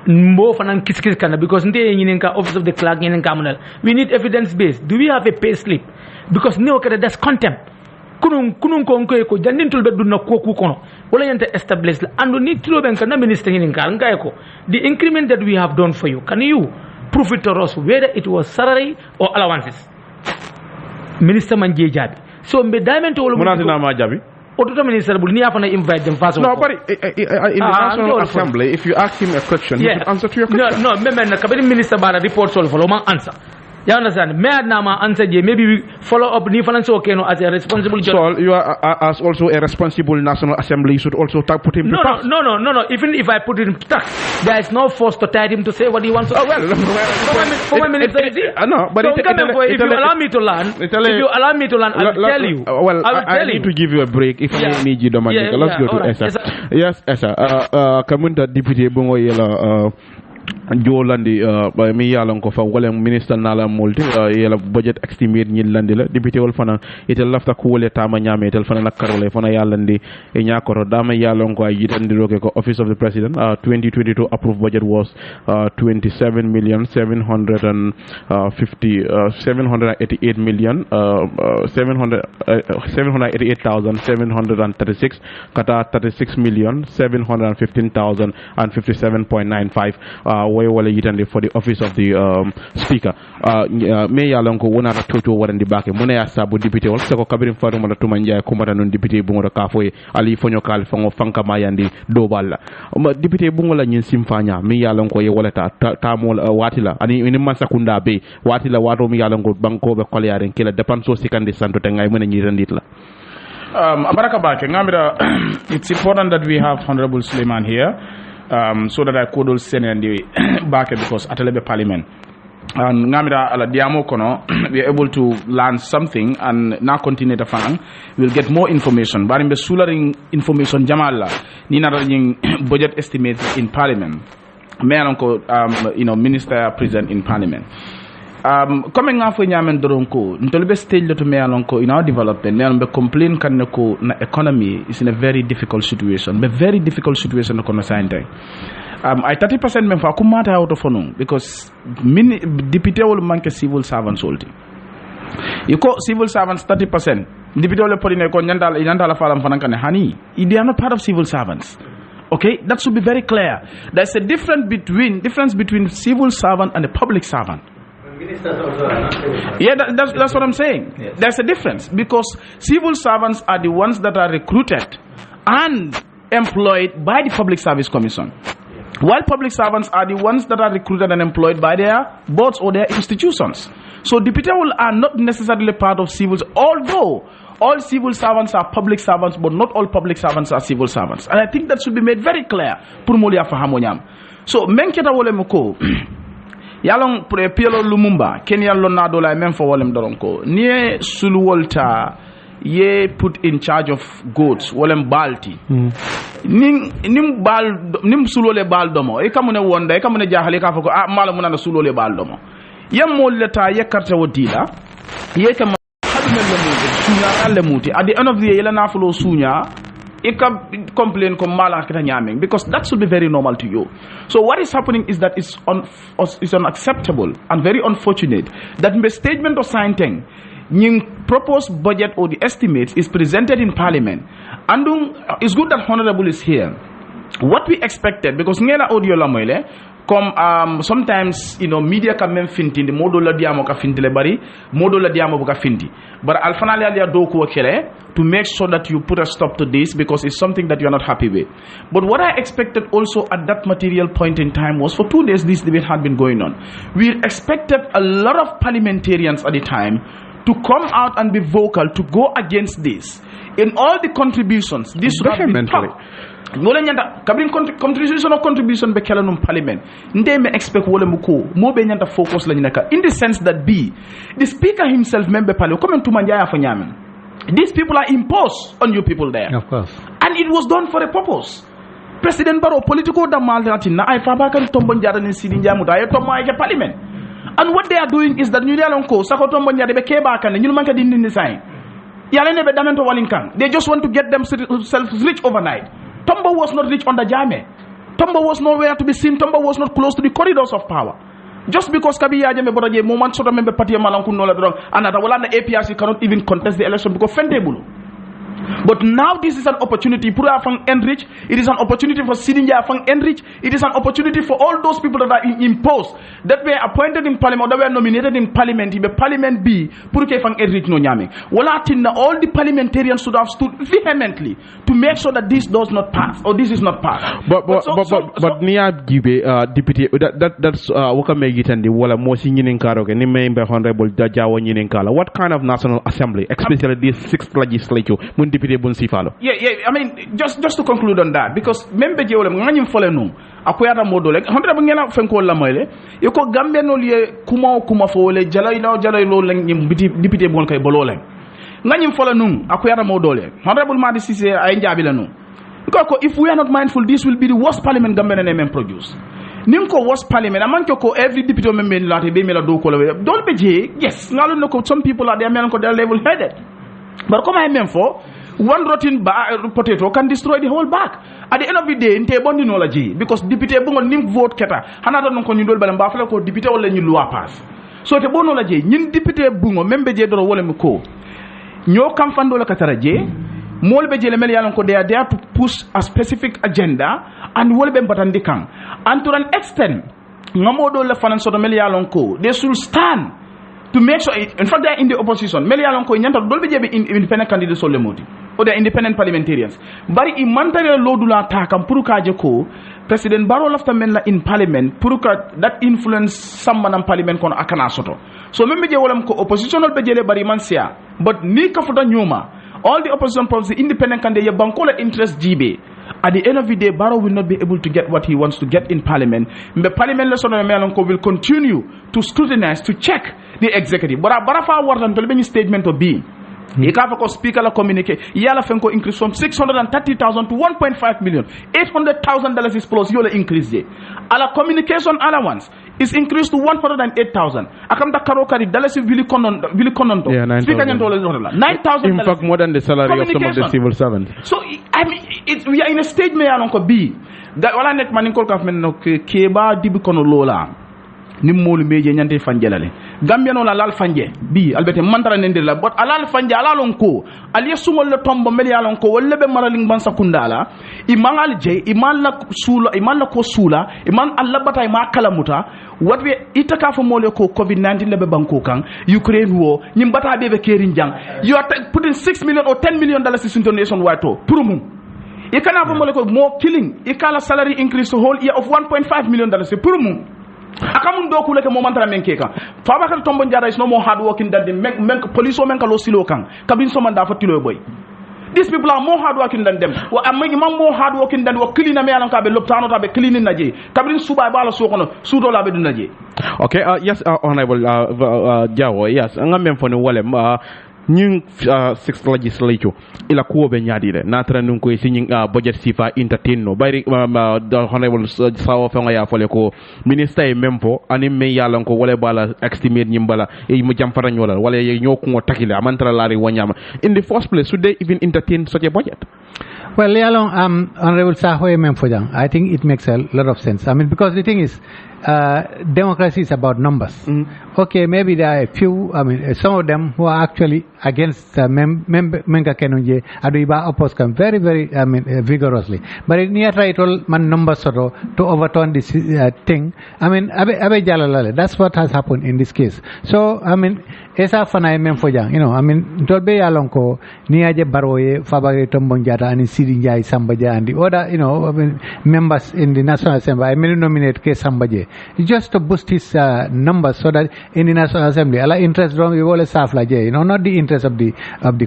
mbo fanan kiskis kana because nde nginen ka office of the clerk nginen ka munal we need evidence based do we have a pay slip because no kada that's contempt kunun ko jandin tul beddu na ko ku kono wala yenta establish la andu ni tilo ben kana minister nginen ka ngay ko the increment that we have done for you can you prove it to us whether it was salary or allowances minister man je jabi so mbe diamond wala munati ma jabi Auto minister will never invite them first. No, but in the National Assembly, if you ask him a question, he should answer to your question. No, minister bara report solve for answer. You understand? May Nama answer je maybe we follow up ni financial okay no as a responsible judge. So you are as also a responsible National Assembly should also put him to task. No. Even if I put him to task, there is no force to tie him to say what he wants to. Oh well, for minister, no, but if you allow me to learn, I'll tell you. Well, I need to give you a break if I need you, Dominic. Let's go to Esa. Yes, Esa. Kamunta Deputy Bungo Yela. Jolandi mi yalon ko fa wala minister nala multi yela budget estimate ñi landi la député wol fana itel lafta ko wole tama ñame itel fana nakarole fana yalandi e ñakoro dama yalon ko ay yitandi roke ko office of the president 2022 approved budget was 788,736 kata 36,715,057.95 way wala yitande for the office of the speaker me yalon ko wona toto warandi bake mona ya sabu député wol sako kabirim faru mala tuma njaay ko mata non député bu ngodo ka foy ali fonyo kal fango fanka ma yandi do balla député bu ngola nyin simfanya me yalon ko ye wala ta mol watila ani ni masakunda be watila wato mi yalon ko banko be kol yaren kila dépense so sikandi santo te ngay mena nyirandit la abaraka bake ngamira it's important that we have Honorable Suleiman here so that I could also send the back because at the parliament and ngamira ala diamo kono we are able to learn something and now continue to fan we'll get more information but in the sularing information jamala ni na budget estimates in parliament me anko minister present in parliament comme nga fo ñamen doron ko ntolbe stage lo to me alon ko in our development ne be complain kan ko na economy is in a very difficult situation ko no sante I 30% men fa ko mata auto fono because député wol manke civil servants solti iko civil servants 30% député wol podine ko nyandal la falam fanan kan hani they are not part of civil servants. Okay, that should be very clear. There's a difference between civil servant and a public servant. Yeah, that's what I'm saying. Yes. There's a difference because civil servants are the ones that are recruited and employed by the Public Service Commission, while public servants are the ones that are recruited and employed by their boards or their institutions. So deputy are not necessarily part of civil, although all civil servants are public servants, but not all public servants are civil servants. And I think that should be made very clear. So menketa wole moko yalong pielo lumumba Kenya lonna do la même fo wolem doronko nie sulu wolta ye put in charge of goats wolem balti nim sulole bal domo e kamune wonda e kamune jahale ka fako mala munana sulole bal domo yam molleta yakarta wodila ye kam hadumel lemuti sunya allemuti at the end of the year yela nafulo sunya it can complain come nyaming because that should be very normal to you. So what is happening is that it's unacceptable and very unfortunate that the statement of signing proposed budget or the estimates is presented in parliament. And it's good that Honorable is here. What we expected, because ngela audio la moile sometimes media ka men finti modo la diamo ka finti le bari modo la diamo ka finti but al fanale ya do ko kele to make sure that you put a stop to this because it's something that you are not happy with. But what I expected also at that material point in time was for 2 days this debate had been going on. We expected a lot of parliamentarians at the time to come out and be vocal to go against this. In all the contributions, this should have been top. Wala nyanta kabrin contribution be kala num parliament nde me expect wala muko mo be nyanta focus la nyaka in the sense that the speaker himself member parliament come to manjaya for nyamen. These people are imposed on you people there. Of course. And it was done for a purpose. President Barrow political damaltin na ay fabakan tombo njara ni sidi njamu da tombo ay parliament. And what they are doing is that ñu yalon ko sako tombo njara be keba kan ñu manka dindi ni say. Yalla ne be damento walinkan. They just want to get themselves rich overnight. Tombo was not rich under Jame. Tombo was nowhere to be seen. Tombo was not close to the corridors of power. Just because Kabiya Jame Boraje moment sort of member party Malanku no la and at Walanda APRC cannot even contest the election because Fentebulu. But now this is an opportunity for enrich. It is an opportunity for Sidinja Fang enrich. It is an opportunity for all those people that are imposed, that were appointed in parliament, that were nominated in parliament. If parliament B, Purke Fang enrich no nyame. Walatina, all the parliamentarians should have stood vehemently to make sure that this does not pass or this is not passed. But niya gibe deputy that's waka megitandi wala mo singin karo ke ni member honorable Dajawo nyinen kala. What kind of National Assembly, especially this 6th legislature? I mean, just to conclude on that, because member je wala nganyim fole no akoyata modole honda ngena fenko la moyle yoko gambe no liye kuma fo le jalay lo ngim député bon kay bolole nganyim fole no akoyata modole honorable Madi Cissé ay njabi la no ko if we are not mindful, this will be the worst parliament gambe na men produce nimko worst parliament amanko ko every deputy member lati be mela do ko la don't be je yes ngalo no ko some people are there men ko they are level headed. But come I mean for one rotten potato can destroy the whole bag. At the end of the day, inte bondi knowledge because deputy bungo nim vote keta hanata non ko nyindol balam ba fala ko deputy wala ñu loi pass. So te bon knowledge ñin deputy bungo membe je doro wala mi ko ño kam fando la katara je mol be je le mel yalon ko they are there to push a specific agenda and wala be batandi kan. And to an extent ngamodo la fanan so do mel yalon ko they should stand to make sure, in fact, they are in the opposition. Many are independent candidates or or they are independent parliamentarians. But in Mantare Lodula Takam Puruka Joko, President Barrow left in parliament, Puruka that influence someone in parliament kon Akana Soto. So maybe they will oppositional Bejele Barimansia, but Nika for the Numa, all the opposition parties, the independent candidate, Bankola interest GB. At the end of the day, Barrow will not be able to get what he wants to get in parliament. The parliament will continue to scrutinize, to check the executive. But Barafa was on the statement of B. Ikafako speaker la communicate. Yala Fenko increase from 630,000 to 1.5 million. $800,000 is plus yola increase. Ala communication allowance is increased to 108,000. Akamda Karokari Dallas Vili Conondo. Yeah, Speaker $9,000. In fact, more than the salary of some of the civil servants. So I mean, we are in a stage me alonko B. That wala net maninkol kafmen no keba dibi kono lola. Nimmolu meje nyante fanjelale gambia no la lal fanje bi albete mantara nende la but alal fanje alalon ko aliye sumol le tombo mel yalon ko wolle be maraling ban sakundala imangal je iman la ko sula iman alla batay ma kalamuta what we itaka fo mole ko covid-19 le be banko kan Ukraine war nyim bata be kerin jang you are putting $6 million or $10 million in donation wato pour mum ikana fo mole ko more killing ikala salary increase the whole year of $1.5 million pour mum akamun do kuleke mo mantara menke kan fabakar tombo njara is no more hard working than the men police o men ka lo silo kan kabin so man da fa tilo boy. These people are more hard working than them. Wa amagi man more hard working than wa clean na me alan ka be loptano ta be clean naje kabin suba ba la so kono sudo la be dunaje. Okay, yes, honorable Jawo, yes, ngam fo ne wolem ñing 6th legislature ila ko be nyaadire natra nun ko signing budget sifa entertainno bayri honorable sawo fa ya fole ko minister e mempo ani me yalan ko wala bala estimate nyimbala e mu jam fara ñolal wala ye ñoku ngo takile amantara lari wanyama in the first place should they even entertain such a budget? Well, honorable Saho mempo jang I think it makes a lot of sense. I mean, because the thing is democracy is about numbers. Okay, maybe there are a few, some of them who are actually against Menga Kenunje, Aduiba oppose them very, very, vigorously. But it near try to man numbers to overturn this thing. Abe Jalalale, that's what has happened in this case. So, Esa Fana Memfojang, Dolbe Alonko, Niaje Baroye, Fabare Tombonjata, and Sirinjai Sambaja, and the other, members in the National Assembly. I may nominate K. Sambaje. Just to boost his numbers so that in the National Assembly, Allah interest wrong, we always have like, not the interest of the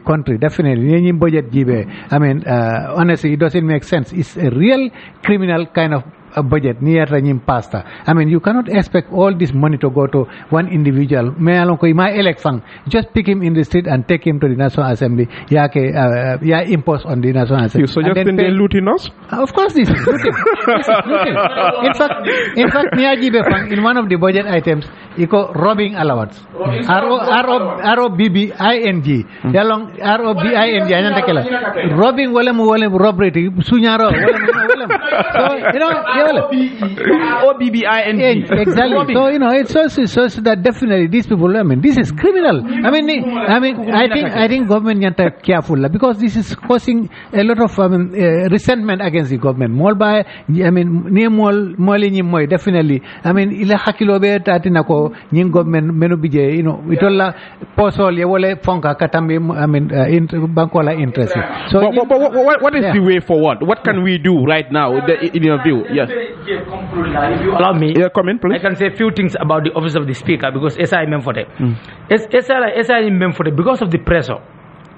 country. Definitely, any budget give. Honestly, it doesn't make sense. It's a real criminal kind of a budget near Ranyim pasta. You cannot expect all this money to go to one individual. Just pick him in the street and take him to the National Assembly. Impose on the National Assembly. You suggesting they're looting us? Of course, this is looting. In fact, in one of the budget items, robbing allowance. R-O-B-B-I-N-G. R-O-B-I-N-G. Robbing robbery. Sunyaro. So, O-B-B-I-N-G. Exactly. So, it shows that definitely these people, this is criminal. I think government is careful because this is causing a lot of resentment against the government. More by, definitely. Ila hakilobe tatinako nying government menubije, itola posol yewole fonka katambi, bankola interest. So, what is the way forward? What can we do right now, in your view? Yes. If you allow me, come in, please. I can say a few things about the office of the speaker because SI Memfode. SI Memfode, because of the pressure,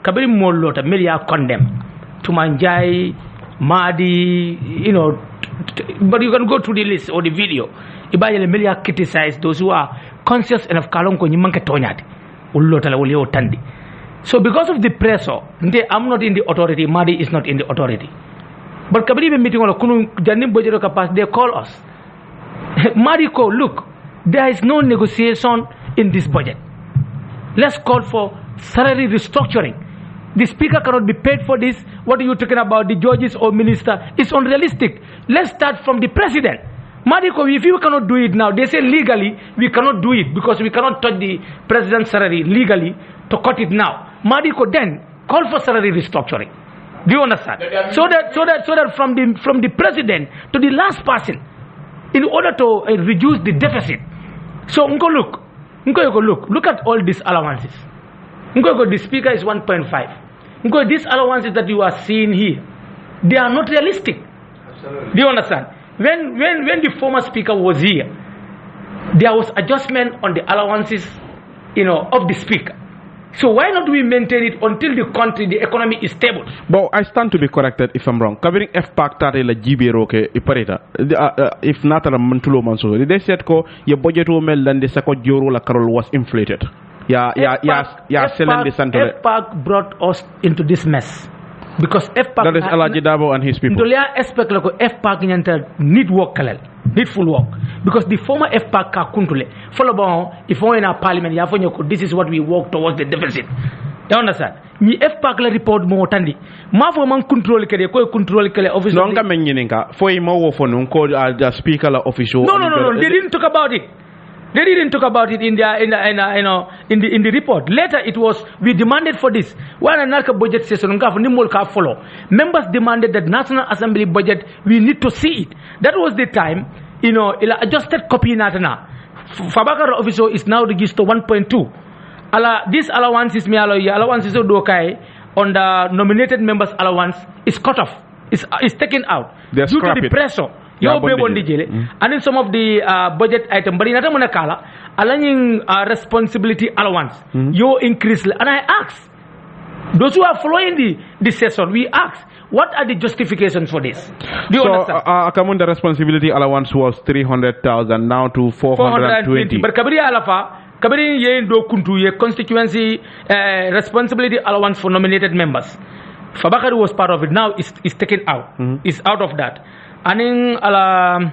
Kabiri Molota, Melia condemn to Manjai, Madi, but you can go through the list or the video. Ibayele Melia criticize those who are conscious enough Kalonko Nimanke Tonyati, Ulota Ulio Tandi. So, because of the pressure, I'm not in the authority, Madi is not in the authority. But Kabiri meeting on Kunu Janim Bojero Kapas, they call us. Mariko, look, there is no negotiation in this budget. Let's call for salary restructuring. The speaker cannot be paid for this. What are you talking about? The judges or minister? It's unrealistic. Let's start from the president. Mariko, if you cannot do it now, they say legally we cannot do it because we cannot touch the president's salary legally to cut it now. Mariko, then call for salary restructuring. Do you understand? So that from the president to the last person, in order to reduce the deficit. So look at all these allowances. The speaker is 1.5. These allowances that you are seeing here, they are not realistic. Absolutely. Do you understand? When the former speaker was here, there was adjustment on the allowances, of the speaker. So why not we maintain it until the economy is stable? But I stand to be corrected if I'm wrong. Covering F-Pac tare la GBRO ke iparita. If not a mantulo manso. They said ko your budget mel and the second euro la carol was inflated. F-Pac brought us into this mess. Because F-Pac... That is Alaji Dabo and his people. Ndolia expect like F-Pac need work kalel. Needful work. Because the former F-Pac ka kuntule. Follow on, if we're in our parliament, this is what we work towards the deficit. You understand? Ni F-Pac la report mo tandi. Ma fo man control kele ko control kele office. No nga menyininga. Fo imo wo fo no ko the speaker la official. No. They didn't talk about it. They didn't talk about it in the report. Later it was we demanded for this. When another budget session follow. Members demanded that National Assembly budget we need to see it. That was the time, adjusted copy natana. Fabakar officer is now registered 1.2. This allowances allowances on the nominated members allowance is cut off. Is taken out due to the pressure. And in some of the budget item, but in other monakala, allowing responsibility allowance, you increase. And I ask those who are following the session, we ask, what are the justifications for this? Do you understand? The responsibility allowance was 300,000 now to 420. But Kabiri Alafa, Kabiri ye do kuntu ye constituency responsibility allowance for nominated members. Fabakari was part of it. Now it's taken out. It's out of that. And in one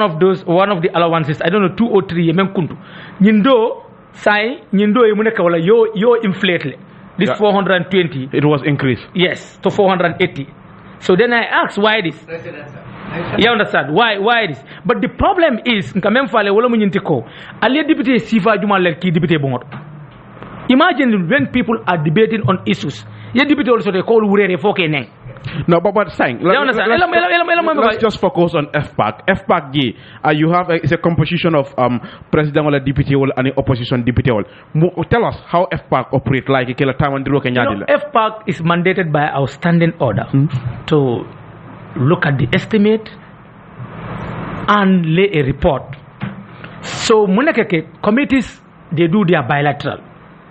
of the allowances, I don't know, 2 or 3 yemen kuntu. Nyindo emuneka wala yo inflate. This 420. It was increased. Yes, to 480. So then I asked why this. You understand why it is? But the problem is nkamem fale wala munyinti ko ali député sifa juma ler ki député bongot. Imagine when people are debating on issues. Ye député also they call wurere foke neng. No, but saying, let's just focus on FPAC. FPAC, you have it's a composition of president or deputy or any opposition deputy. Tell us how FPAC operate like FPAC is mandated by our standing order to look at the estimate and lay a report. So committees, they do their bilateral.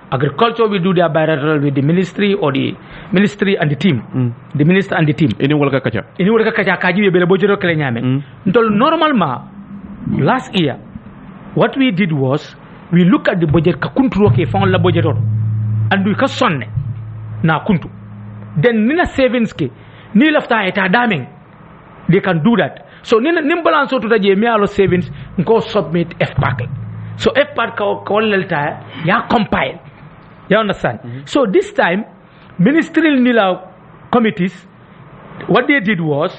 Agriculture will do their bilateral with the ministry or the ministry and the team. The minister and the team. Normalement, last year, what we did was we look at the budget found la budget and we ka sonne na kuntu. Then nina savings ke ni lafta eta daming. They can do that. So nina balance to the JMA savings go submit FPAC. So FPAC ka ya compile. You understand? So this time, ministerial NILA committees, what they did was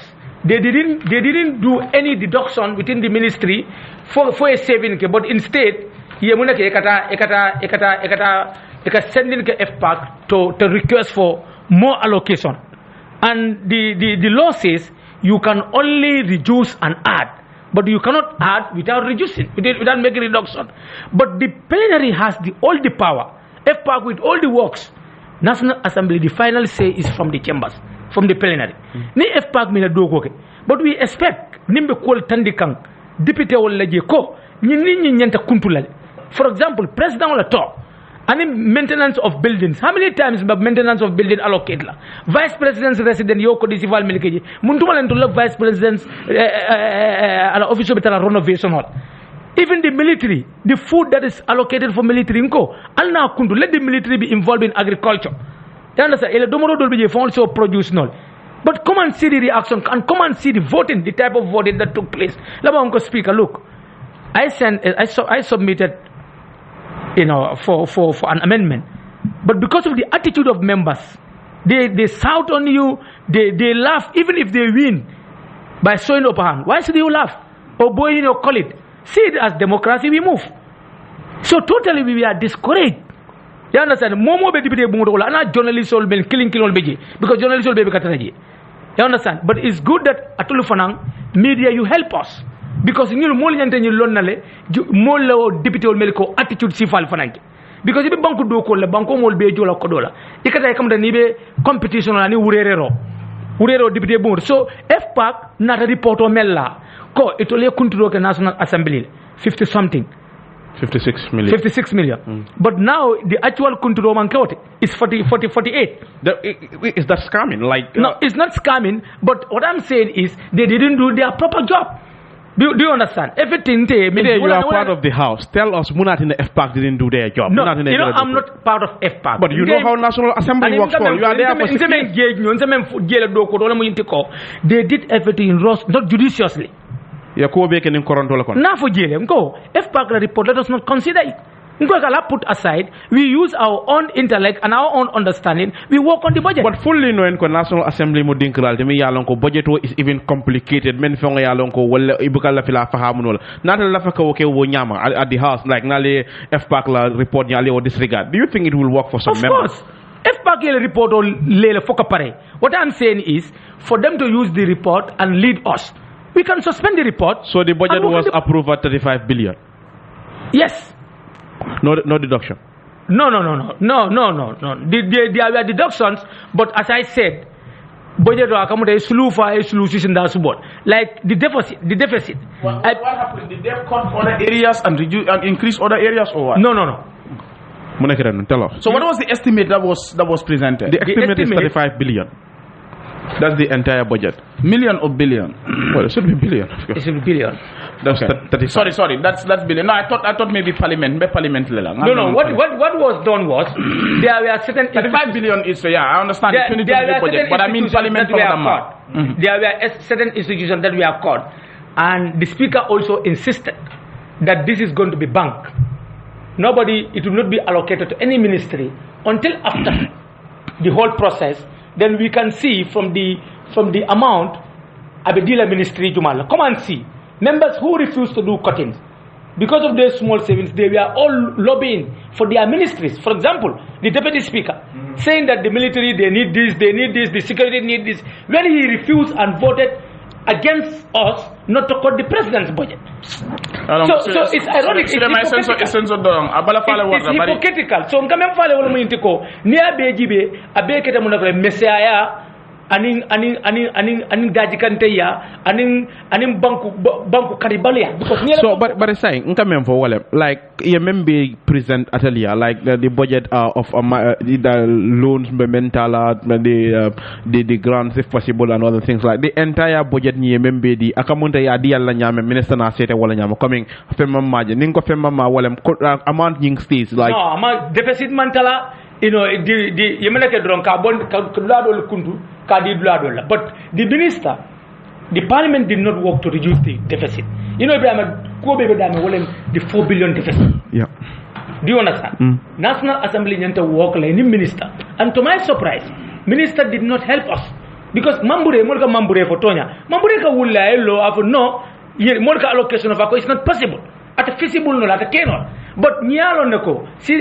they didn't do any deduction within the ministry for a saving, but instead, sending FPAC to request for more allocation. And the law says you can only reduce and add, but you cannot add without reducing, without making reduction. But the plenary has all the power. FPAC with all the works, National Assembly, the final say is from the chambers, from the plenary. Ni FPAC mina do koke, but we expect nimbe kol tandikang deputy wala je ko ni nyanta kuntulal. For example, president wala to ani maintenance of buildings. How many times maintenance of building allocate la? Vice president's resident yo ko di civil milikeji. Muntuma len to vice president's office betala renovation hall. Even the military, the food that is allocated for military, let the military be involved in agriculture. You understand? Also produce null. But come and see the reaction and come and see the voting, the type of voting that took place. Speaker, look, I submitted, for an amendment, but because of the attitude of members, they shout on you, they laugh, even if they win by showing up a hand. Why should you laugh? Or boy, call it. See it as democracy, we move. So totally we are discouraged. You understand? Momo be dibite bungola ana journalists will be killing beji because journalists will be kataraji. You understand? But it's good that atulu fanang media you help us because you mo nyante ni lonnale mo law dibite will melko attitude sifal fananki. Because if banku do ko la banko mol be jola kodola ikata kam da ni be competition la ni wurero dibite bungo. So FPAC nata report o mella ko itole kuntulo ke National Assembly 56 million. But now the actual kuntulo mankote is 48. Is that scamming? No, it's not scamming, but what I'm saying is they didn't do their proper job. Do you understand? Everything you are part of the house. Tell us Munat in the FPAC didn't do their job. No, I'm not part of FPAC. But you know how National Assembly works for. You are there for they did everything not judiciously. Na for jail, FPAC report, let us not consider it. Put aside, we use our own intellect and our own understanding. We work on the budget. But fully knowing the National Assembly budget is even complicated. Men fonga yalonko wala ibukala fila fahamunol. Not lafaka woke wo nyama at the house like nale FPAC la report nyale or disregard. Do you think it will work for some members? Of course. FPAC report or lele fokapare. What I'm saying is for them to use the report and lead us. We can suspend the report. So the budget was approved at 35 billion. Yes. No deduction. No. There were deductions, but as I said, budget accommodate solution that's what. Like the deficit. What happened? Did they cut other areas and reduce and increase other areas or what? No. Tell us. So what was the estimate that was presented? The estimate is 35 billion. That's the entire budget. Million or billion? Well, it should be billion. It should be billion. That's okay. Sorry. That's billion. No, I thought maybe parliament. No. What was done was there were certain 35 billion is I understand the 2020 budget, but I mean parliament for the There were certain institutions that we have caught, and the speaker also insisted that this is going to be bank. It will not be allocated to any ministry until after the whole process. Then we can see from the amount abe dealer ministry jumal. Come and see members who refuse to do cuttings. Because of their small savings, they were all lobbying for their ministries. For example, the deputy speaker saying that the military, they need this, the security need this. When he refused and voted against us not to cut the president's budget. So it's ironic. It's hypocritical. So I'm coming for the near Bejibe, a baker Messiah. Aning dajikanteya aning banku karibalia because so but it's saying nkame for wale like you member present atelier like the budget of the loans mentala the grants if possible and other things like the entire budget ni member di akamunta ya di yalla nyame minister na sete wala nyama coming femma maje ninko femma ma wala amount nying states like no ama deficit mentala the yemeneke dron ka bon ka dulado kundu ka di dulado la but the minister the parliament did not work to reduce the deficit Ebrima ko be dame wolen the 4 billion deficit yeah do you understand national assembly nyanta work like ni minister and to my surprise minister did not help us because mambure molka mambure fotonya mambure ka wulla elo afu no molka allocation of it's not possible at feasible no at kenol but nyalo nako si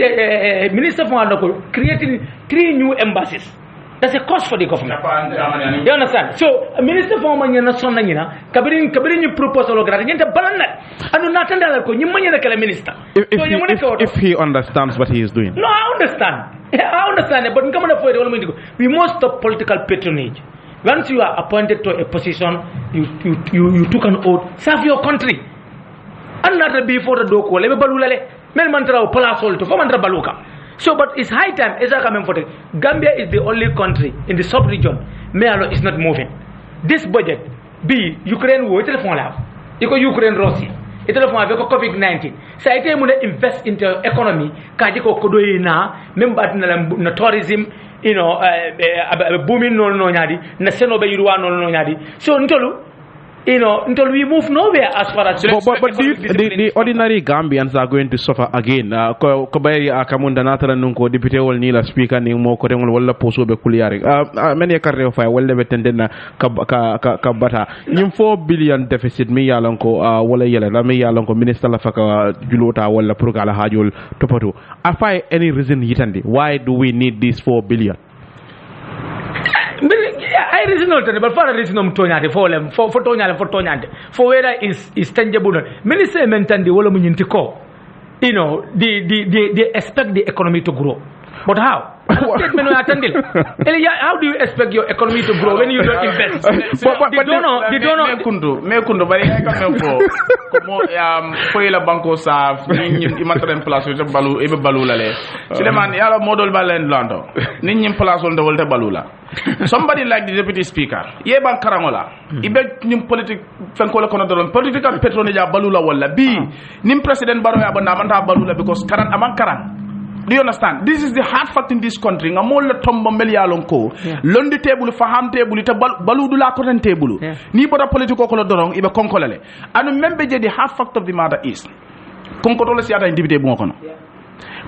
minister for nako creating 3 new embassies. That's a cost for the government. You understand? So minister for manya na sonna nyina kabirin you proposal gra nyenta balana anu natanda ko nyimanya na kala minister. If he understands what he is doing. No, I understand it, but we must stop political patronage. Once you are appointed to a position, you took an oath, serve your country. And not before the doko lebe balulale men mantra palasol to mantra baluka. So but it's high time Gambia is the only country in the sub region Mealo is not moving. This budget Ukraine wo telephone la Ukraine Russia telephone avec COVID-19 ça a été invest into economy kaji ko kodoyi na même bat na tourism booming no nyadi na seno be yirwa no nyadi so ntolu until we move nowhere as far as but the ordinary Gambians are going to suffer again. Kobayri akamunda natara nunko deputy wol ni la speaker ni mo ko tengol wala poso be kuliyari. Many carre fa wala be tendena ka bata. Nyim 4 billion deficit mi yalanko wala yele la mi yalanko minister la faka julota wala pour kala hajol topato. Afai any reason yitandi why do we need this 4 billion? I reason not, but for a reason Tonyate for Tonyate for whether is tangible. Minister mentandi wolomunyintiko. They expect the economy to grow. But how? How do you expect your economy to grow when you don't invest? They don't know. Bari ay kam fo como foi la banco sa ni matra en place je balu e be balula le Suleiman yalla modol balen lando nit ñi place on de wolte balula somebody like the deputy speaker ye ban karangola ibe nim politique fenko la kono doron political petrone ja balula wala bi nim president baro ya banda manta balula because karan aman karan. Do you understand? This is the hard fact in this country. Nga mo la tombo mel ya lonko. Londi table faham table ita baludu la koten table. Ni boda politiko ko la dorong ibe konkolale. Anu membe je the hard fact of the matter is. Konkotol si ata indibite bu ngono.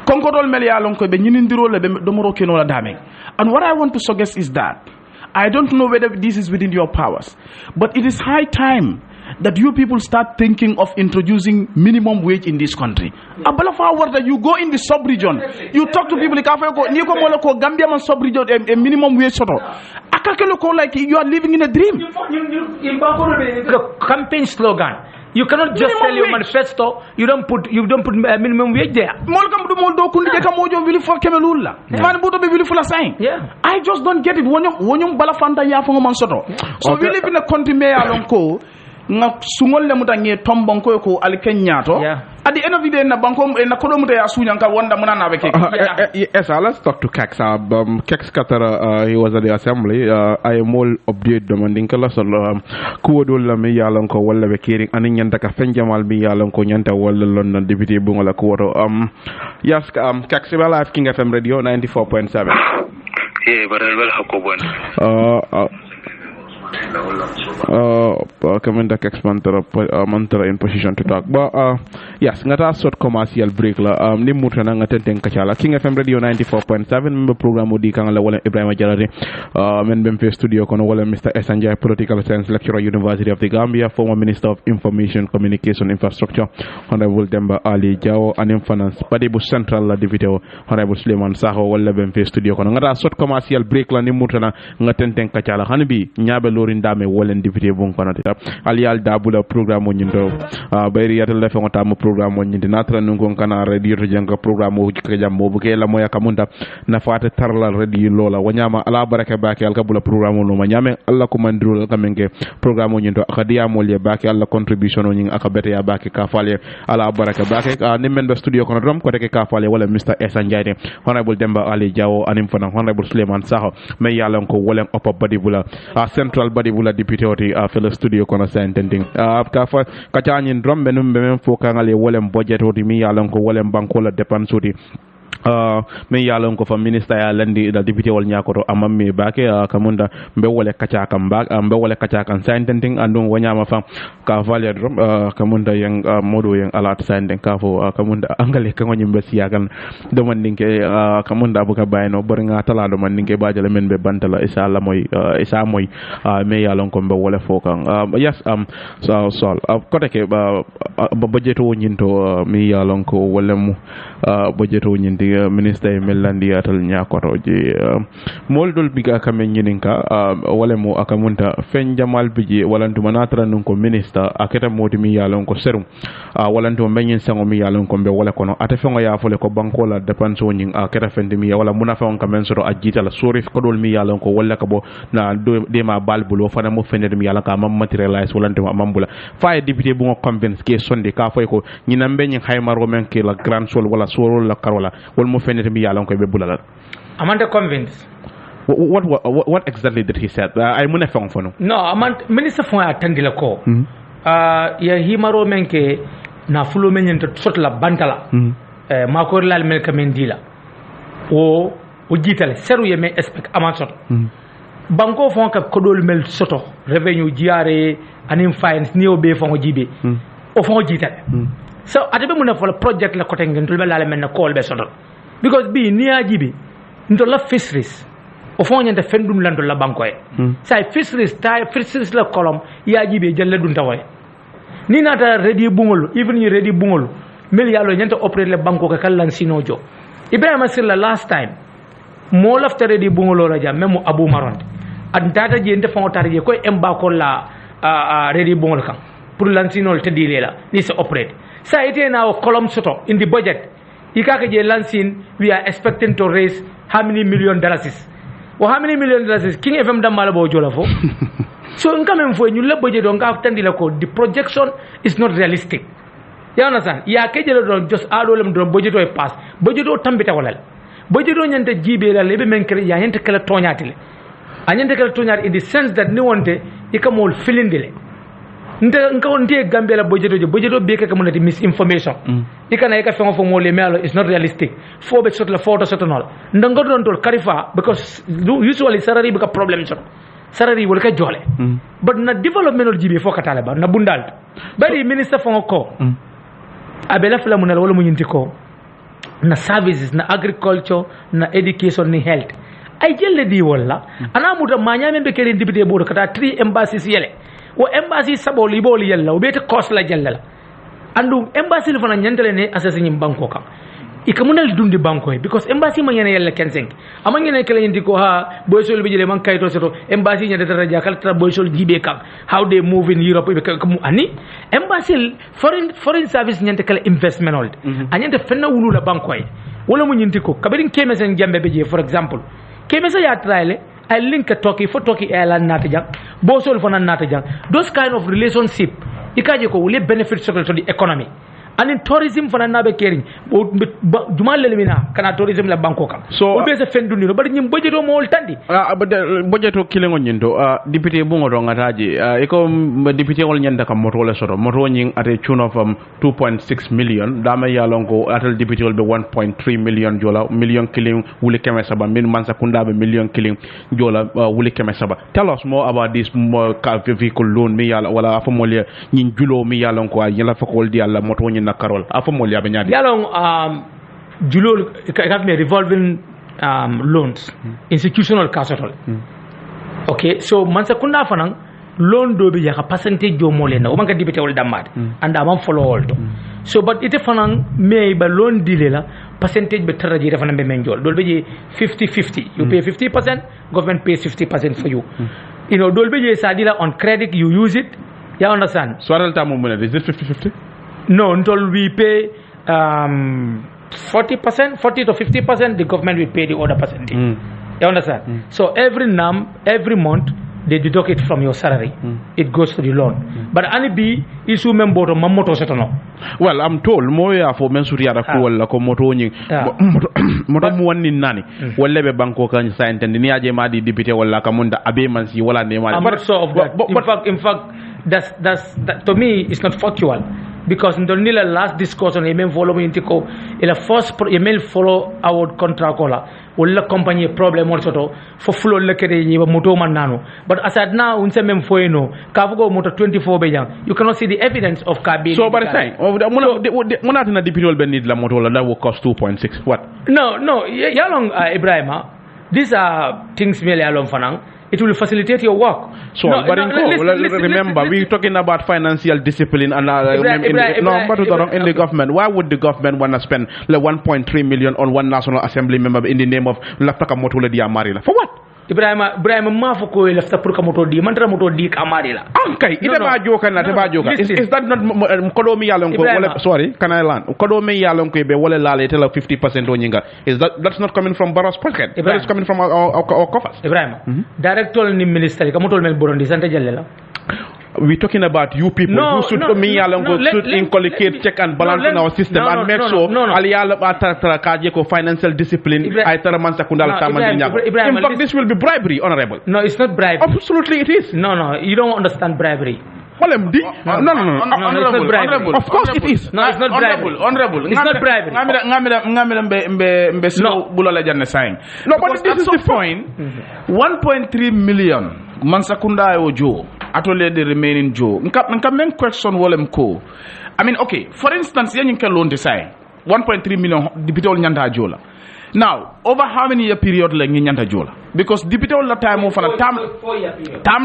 Konkotol mel ya lonko be nyinindiro le be domoro keno la dame. And what I want to suggest is that I don't know whether this is within your powers, but it is high time that you people start thinking of introducing minimum wage in this country. That you go in the sub-region, you talk to people like Gambia man sub-region a minimum wage sort of. Like you are living in a dream. Campaign slogan. You cannot just tell your manifesto. You don't put minimum wage there. I just don't get it. So we live in a country nga sungol le mutange tombon ko alkenyato at the end of the day na banko na kodo muta ya sunyanka wanda muna na beke yes let's talk to Kex Kex Katara he was at the assembly I am all update demanding kala so ko dol la me yalon ko walla be kering anin nyanta ka fenjamal mi yalon ko nyanta walla London deputy bu ngala ko woto yes Kex ba live King FM radio 94.7 baral wal hakobon Commander Kexmantara Mantara in position to talk. But yes, ngata short commercial break la ni muta na ngatenten kachala King FM Radio 94.7 member program odi kan la wala Ebrima Jarare men bem fe studio kono wala Mr. Sanyang political science lecturer University of the Gambia, former Minister of Information Communication Infrastructure Honorable Demba Ali Jawo and Finance Padibu Central la divito Honorable Suleiman Saho wala bem fe studio kono ngata short commercial break la ni muta na ngatenten kachala hanbi nyabe lorin dame wala divito bon kono aliyal dabula programme nyindo bayri yatal lefe ngota mo programme nyindi natra nungo kana radio to janga programme o jikka jam mo buke la moya kamunda na fata tarla radio lola wanyama ala baraka baki al kabula programme no manyame alla ko mandrul kamenge programme nyindo akadiya mo le baki alla contribution o nying akabete ya baki ka fale ala baraka baki ni men be studio kono drom ko teke ka fale wala Mr. Sanyang Honorable Demba Ali Jawo anim fana Honorable Suleiman Saho me yalon ko wolen upper body bula central body bula deputy oti fellow studio kono sentending ka fa ka tanyin drombe num be men fo kangale wolem budget oti mi yalon ko wolem banko la dépense oti men yalon ko fa minister ya landi da député wol nyakoto amamme bake kamunda mbe wole kacha kam bak mbe wole kacha kan sentending andum wonyama fa ka valer drom kamunda yang modo yang alat sending ka fo kamunda angale kan woni mbe siyakan do man ninke kamunda buka bayno bor nga tala do man ninke bajale men be bantala isa la moy isa moy me yalon ko mbe wole fo kan yes so kote ke budget o nyinto mi yalon ko wolem budget o nyinti minister melandi atal nyakoto je moldol biga kamen nyininka wala mo akamunta fen jamal biji walantu manatra nun ko minister aketa modi mi yalon ko serum walantu menyin sango mi yalon ko be wala kono ata fengo ya fole ko banko la dépense nyin aketa fendi mi wala munafa on kamen soro ajita la sorif ko dol mi yalon ko wala ka bo na de ma balbulo fana mo fende mi yalon ka mam materialize walantu mambula faye député bu ngo convince ke sonde ka fay ko nyinambe nyin haymaro men ke la grand sol wala soro la karola wol mo fenete mi yalon ko be bulala amanda convince what exactly did he said ay mune fon fono no amanda minister fon atandila ko ya himaro menke na fulo men to sotla bantala mako lal mel kamendila o jitale seru yeme expect aman soto banko fon ka kodol mel soto revenue jiare anim finance ni obe fon jibe o fon jitale so atabe muna fola project la kote ngin tulbe lala men na call be soto because bi ni ajibi ndo la fisheries o fon nyande fendum lando la banko e say fisheries la kolom ya jibe jelle dun taway ni nata ready bungol even you ready bungol mel yalo nyante operate le banko ka kallan sinojo Ibrima silla last time mo lafta ready bungol la jam memo abu maronde ad data je nde fon tarje ko emba ko la ready bungol kan pour lansinol te dilela ni se operate sa ite now column soto in the budget ikaka je lansin we are expecting to raise how many $million how many $million king fm damala bo jola fo so ngam fo ñu la budget do nga tandi la ko the projection is not realistic you understand ya ke jelo do just adolem do budget o pass budget o tambita walal budget o nyante jibe la lebe men kre ya nyante kala toñatile anyante kala toñat in the sense that ni wonte ikamol filindile nka ontie Gambia la budget be ka monati misinformation ikana eka fengo fo mole melo is not realistic fo be sot la photo sot non ndango don tol karifa because usually salary be ka problem so salary wol ka jole but na development jibe fo ka talaba na bundal bari minister fo ko abela fla munal wala munyinti ko na services na agriculture na education ni health ay jelle di wala ana muta manyame be kere député bodo kata 3 embassies yele o embassy sabo libol yella o beta cost la jalla andu embassy le fana nyantale ne assassin banko kam ikamunal dundi banko because embassy ma nyane yella kenseng ama nyane kala yindi ko ha boysol bi jele man kayto seto embassy nyade dara jakal tra boysol jibe kam how they move in Europe be kam ani embassy foreign service nyante kala investment hold anyante fenna wulu la banko wala mu nyinti ko kabirin kemesen jambe be je for example kemesa ya traile I link a Turkey for Turkey airline natijang, Bosol for natijang. Those kind of relationship, ikaje ko will benefit to the economy. and in tourism fana nabe caring jumal lemina kana tourism la banko kan so be se fendu no bari nyim budget o mo tandi but budget o kilengo nyindo député bungo do ngataji eko député wol nyanda kam moto le soto moto nyin ate tune of 2.6 million dama yalongo atal député wol be 1.3 million jola million killing wuli keme saba min mansa kunda be million killing jola wuli keme saba. Tell us more about this car vehicle loan mi yala wala afamolia nyin julo mi yalongo yala fakol di alla moto nyin na karol afamolia be nyadi yalong julo have me revolving loans institutional capital okay so mansa kunda fanang loan do be yaka percentage jo molena o manga dibete wol damad and am follow all so but ite fanang me ba loan dilela percentage be taraji refana be menjol dol be 50-50 you pay 50% government pays 50% for you you know dol be sadila on credit you use it you understand so at time is it 50-50 no until we pay 40% 40 to 50% the government will pay the other percentage you understand so every month they deduct it from your salary it goes to the loan but ani bi issue member to mamoto setono well I'm told moya for mensuri ara ko wala ko moto nyi moto mu wonni nani wala be banko kan sa entende ni aje ma di député wala ka munda abe man si wala ne ma but so of that in fact that's to me it's not factual because in the last discussion email follow me intiko ila first email follow our contract kola wala company problem also to for flow lekere ni moto man nano but aside now unse mem foeno ka fugo moto 24 be jang you cannot see the evidence of car being so but say muna tina dipitol ben need la moto la that will cost 2.6 what no yalong Ebrima these are things merely along fanang it will facilitate your work. So, remember, we're talking about financial discipline and in the government. Why would the government want to spend like 1.3 million on one National Assembly member in the name of Laftaka Motula Dia Marila? For what? Ibrahima mafoko lafta pour kamoto di mantra moto di kamari la okay ite ba joka na te ba joka is that not kodomi yalon ko wala sorry can I land kodomi yalon ko be wala lale te la 50% o nyinga is that's not coming from Barrow's pocket that is coming from our coffers Ibrahima director ni minister kamoto men borondi sante jalle la we're talking about you people who should inculcate check and balance in our system and make sure aliyala atatra kaje ko financial discipline ay tara man sakundal tamandi nyako in fact this will be bribery honorable no it's not bribery absolutely it is no you don't understand bribery no honorable of course it is no it's not bribery honorable it's not bribery ngamira mbe so bulola janne saying no but this is the point 1.3 million man sakunda yo jo atole the remaining jo nka men question wolem ko I mean okay for instance yen nke loan design 1.3 million dipitol nyanda jola now over how many year period la ngi nyanda jola because dipitol la time of a tam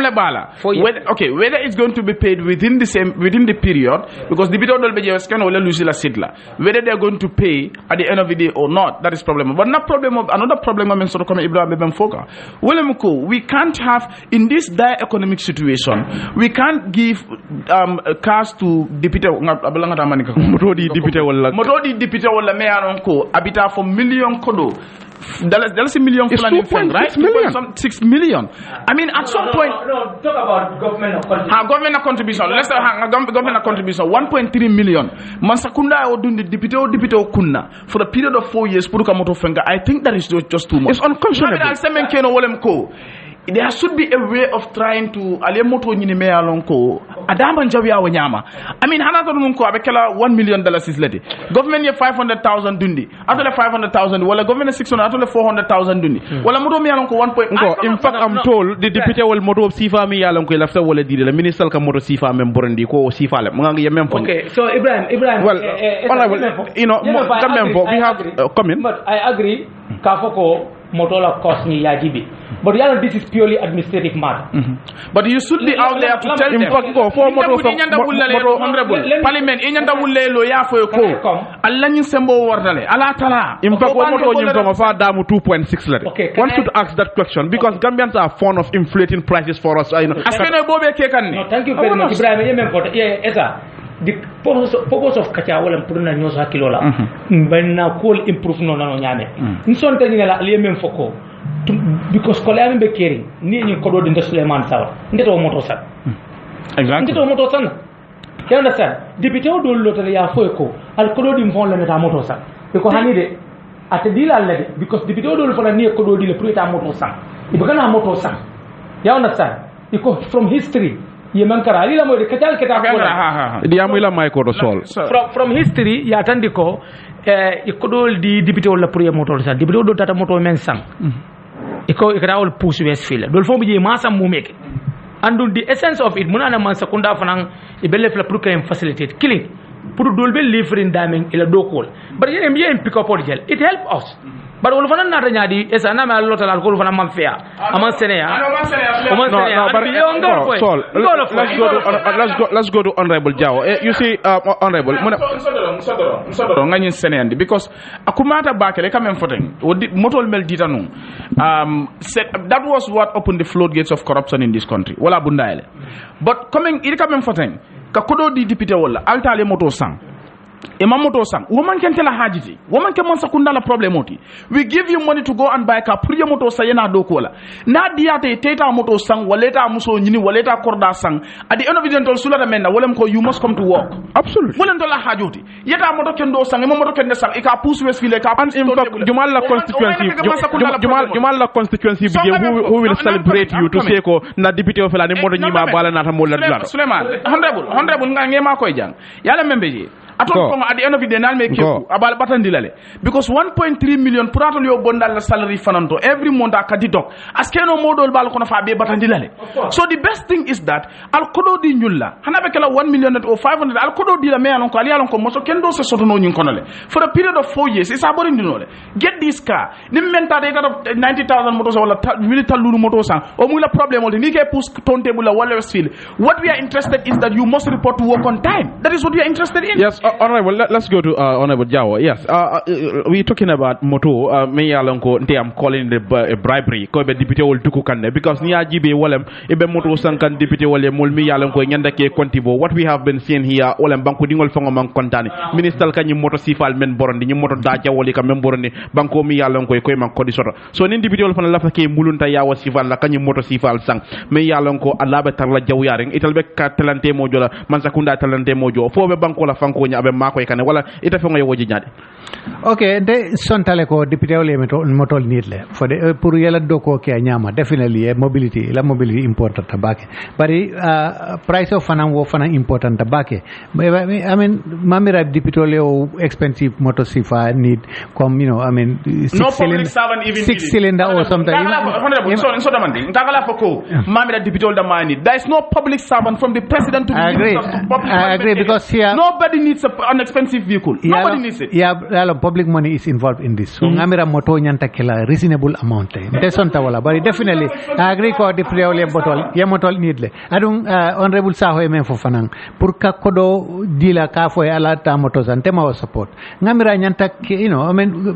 le bala whether it's going to be paid within the period because dipitol dol be just can wala lusi la sidla whether they're going to pay at the end of the day or not that is problem but another problem I mean sort of come Ibrahim ben foka wolem ko we can't have in this dire economic situation we can't give cars to dipitol abalanga tamani ka motodi dipitol wala me anon ko abita for million kodo that's a million right 6 million I mean at some point no talk about government contribution let's say government contribution 1.3 million man sakunda o dundi député o kunna for the period of 4 years pour kamoto fenga I think that is just too much it's unconscionable there should be a way of trying to aliamoto nyini me alonko adama njawi awo nyama I mean hana to ko abekela $1 million is leti government ye 500,000 dundi atole 500,000 wala government 600 atole 400,000 dundi wala moto me alonko 1. In fact I'm told the deputy wal moto sifa mi alonko lafta wala dile la minister ka moto sifa mem borandi ko sifa la nga ye mem fon okay so Ibrahim well you know we have come in but I agree ka foko motola cost ni yajibi but this is purely administrative matter but you should be out there to tell them for moto honorable parliament inyanda wulle lo ya fo ko alla nyi sembo wardale ala tala in fact moto nyim fa damu 2.6 la one should ask that question because Gambians are fond of inflating prices for us aspene bobe ke kan ni no thank you very much Ibrahim yemen ko esa the purpose of kacha wala purna nyosa kilola banna cool improve no nano nyame nson tani la yemen foko because kolam be caring ni ko do de Suleiman Sawa ndeto moto sa exactly ndeto moto san you understand député o do lotale ya fo ko al kodo dim fon la meta moto sang ko hani de ate dila lade because député o dol fana ni kodo dile pour eta moto sang ibe kana moto sang ya understand iko from history ye mankara ali la moy katal keta ko di amula may ko do sol from history ya tandi ko iko dol di député o la pour moto sang député o do tata moto men sang iko ikrawol push westfield dol fo bi ma sam mu meke andul the essence of it munana man sakunda fanan ibelle fla pour kay facilitate killing pour dolbe livre daming ila dokol but yen pick up gel it help us but wol fanan nata nyaadi esa na ma lotal alcohol fanan man fiya aman seneya let's go to honorable Jawo. You see honorable sodoro ngani seneyandi because akumata bakele kamen foten motol mel ditanu that was what opened the floodgates of corruption in this country wala bundaile but coming it kamen foten ka kodo di député wala altale moto sang e mamoto sang woman ken tela hajiti woman ken mon sakunda la problème oti we give you money to go and buy car pour moto sa yana do ko la na diate teta moto sang waleta muso nyini waleta korda sang at the end of the day sulata menna wolem ko you must come to work absolutely wolen to la hajoti yeta moto ken do sang e moto ken de sang e ka pousse westfield ka jumal la constituency bi who will celebrate you to say ko na député o fela ni moto nyima bala na ta mo la Suleiman honorable nga ngema koy jang yalla membe aton at the end of the day nal me keku abal batandilale because 1.3 million pour atol yo bondal la salary fananto every month akadi dok askeno modol bal kono fa be batandilale so the best thing is that al kodo di nyulla hanabe kala 1 million or 500 al kodo di la me alon ko ali alon ko moto kendo se soto no nyin konole for a period of 4 years is abori ndinole get this car nim menta de tat 90,000 motos wala really talulu moto sang o mu la problem ni ke pus tonte bula wala westfield what we are interested is that you must report to work on time that is what we are interested in. Yes. Honorable, let's go to Honorable Jawo. Yes, we're talking about moto. Me alonko nte am calling the bribery. Ko be député wol duku kanne because ni ajibe wolem ibe moto sankan député wole mol mi alonko nyanda ke kontibo. What we have been seeing here wolem banko dingol fongo man kontani. Minister kanyi moto sifal men borondi ni moto daja woli ka men borondi banko mi alonko ko man kodi soto. So ni député wol fana lafa ke mulunta yawo sifal la kanyi moto sifal sang. Me alonko alabe tarla jawyaren italbe ka talante mojo la man sakunda talante mojo. Fo be banko la fanko nya abe mako e kane wala ita fe ngoy woji nyaade okay de sontale ko député wala motol nidle for de pour yela doko ke nyama definitely mobility important tabake bari price of fanam wo fanam important tabake I mean mamira député wala expensive motor sifa need come six cylinder or something so demanding tagala foko mamira député wala mani there is no public servant from the president to I agree because here nobody needs an expensive vehicle. Nobody needs it. Yeah, public money is involved in this. So ngamira moto nyanta kila reasonable amount. Desonta wala, but definitely I agree ko député wala botol ye motol needle. Adung honorable saho e men fo fanang pour ka kodo dila ka fo ala ta moto sante ma support. Ngamira nyanta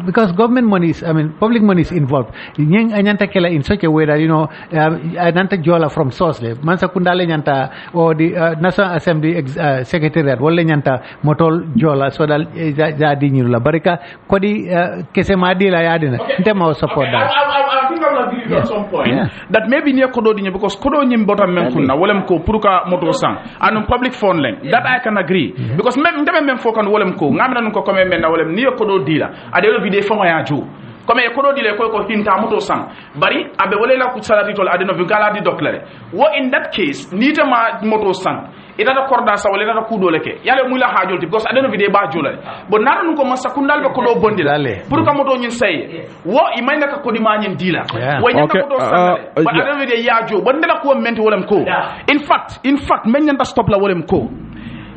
because government money is public money is involved. Nyeng nyanta kila in such a way that nyanta jola from source le. Mansa kundale nyanta or the National Assembly Secretariat wala nyanta motol jola so dal jadi nyirula barika kodi kese madi la yadina ntema support that I think I will agree with you at some point that maybe near kodo dinya because kodo nyim botam men kunna wolem ko puruka moto sang and public phone len that I can agree because même ndeme men fokan wolem ko ngamna nun ko comme men na wolem near kodo dila ade lo vidé fama ya ju comme e kodo dile ko hinta moto sang bari abe wole la ku salati tol adeno vigala di doklare wo in that case nita ma moto sang ita da korda sa wala da kudo leke yale muy la hajol because adeno vide ba jolale bo nana nun ko masakundal be ko do bondila pour ka moto nyin sey wo imayna ka ko di ma nyin dila wo nyaka ko do sa ba adeno vide yaajo bo ndela ko menti wolem ko in fact men nyanda stop la wolem ko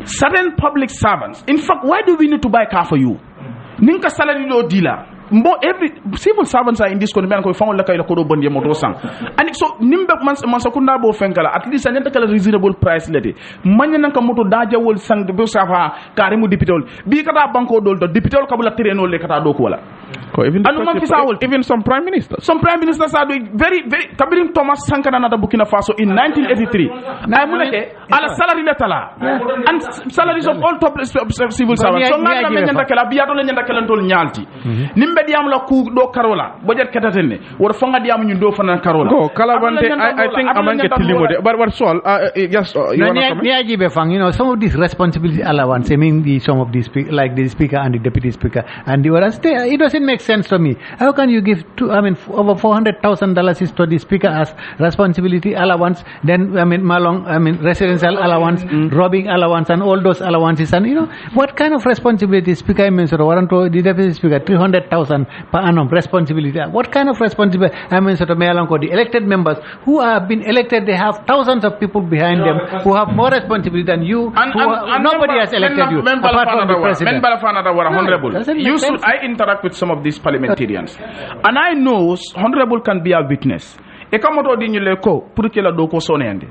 certain public servants in fact why do we need to buy car for you ninka salary do dila mbo every civil servants are in this country man ko fawon la kay la ko do bonde moto sang and so nimbe man sakunda bo fenkala at least anyanta kala reasonable price lede man nan ka moto daja wol sang de bo safa kare mu député bi kata banko dol do député ko bula tereno le kata do ko wala Even some prime ministers. Some prime ministers are doing very Kabirim Thomas Sankara na Burkina Faso in 1983. Ala salary letala and salaries of all top civil servants. So ngala menyanda kala biato le nyanda kala tol nyalti. Nimbe diam la ku do karola budget katatene wor fonga diam ñu do fana karola. Go kalabante I think amanke tilimo but what Sol yes you want to some of these responsibility allowance, I mean some of these like the speaker and the deputy speaker and the others, it doesn't make sense to me. How can you give over $400,000 is to the speaker as responsibility allowance, then residential allowance, robbing allowance and all those allowances, and what kind of responsibility speaker the deputy speaker 300,000 per annum responsibility. What kind of responsibility the elected members who have been elected, they have thousands of people behind them who have more responsibility than you. Nobody has elected you apart from the president. I interact with some of these parliamentarians and I know honorable can be a witness. Ekamoto di nyule ko pour que la do ko sonende.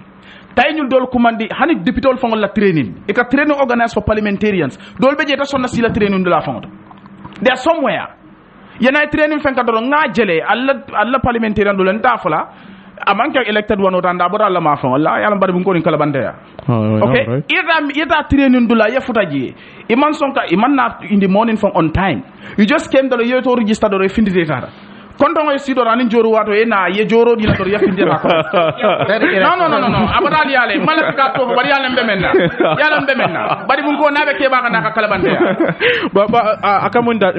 Tay ñu dol kumandi hani député fangol la training. Eka training organized for parliamentarians. Dol be jeta sonna si la training de la fangol. They are somewhere. Yana training fanka do nga jele alla parliamentarian do len tafala. Amanka elected one otanda bora la ma fon la yalla bari bu ko ni kala bande ya okay ita training dula ya futaji iman sonka iman na in the morning from on time you just came to the year to register do findi data konto ngoy sido ran joru wato e na ye joro di la to yafindi la no abada yale malaka ka to bari yalla mbe menna bari bu ko nabe ke ba kana kala bande ya akamunda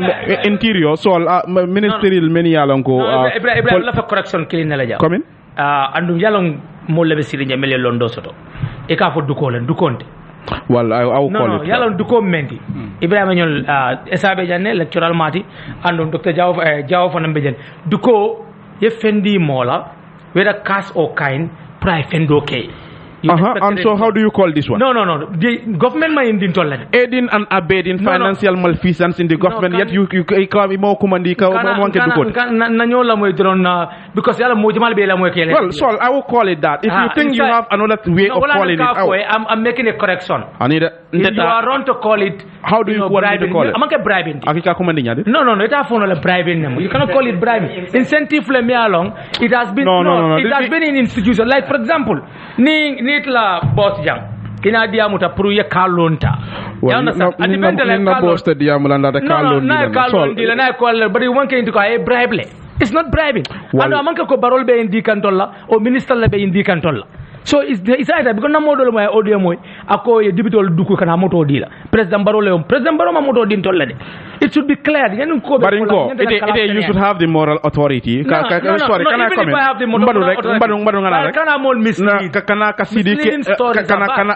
interior so ministerial many yalanko Ibrahim la fa correction clean la ja come in andum yalon mo lebe siri nyamele londo soto e ka fo dukonte well I will call it yalon duko menti Ibrahima ñol esabe janne electoral mati andum Dr. Jaw fa nambe jan duko ye fendi mola whether cash or kind price fendo kay and so how do you call this one? No. The government may indin tolle. Aiding and abetting financial malfeasance in the government. Yet you come more commandi ka wanke dukot. Nanyola mo idron because yala mo jamal be la mo kele. Well, so I will call it that. If you think you have another way of calling it out. I'm making a correction. You are wrong to call it. How do you want me to call it? Amanke bribing. Akika commandi nyade? No. It has phone bribing. You cannot call it bribing. Incentive le me along. It has been It has been in institution. Like for example, nitla boss jang ina diamuta pour ye kalonta you understand and depend la boss te diamulanda de kalon na ko but you want into a bribe it's not bribing and amanka ko barol be indi kantolla o minister la be indi kantolla so it's either because na modol moy audio moy ako ye dibitol duko kana moto dila president baro ma moto din tolla de it should be clear yen ko you should have the moral authority sorry can I comment mbadu ngana kana mol mislead kana ka sidi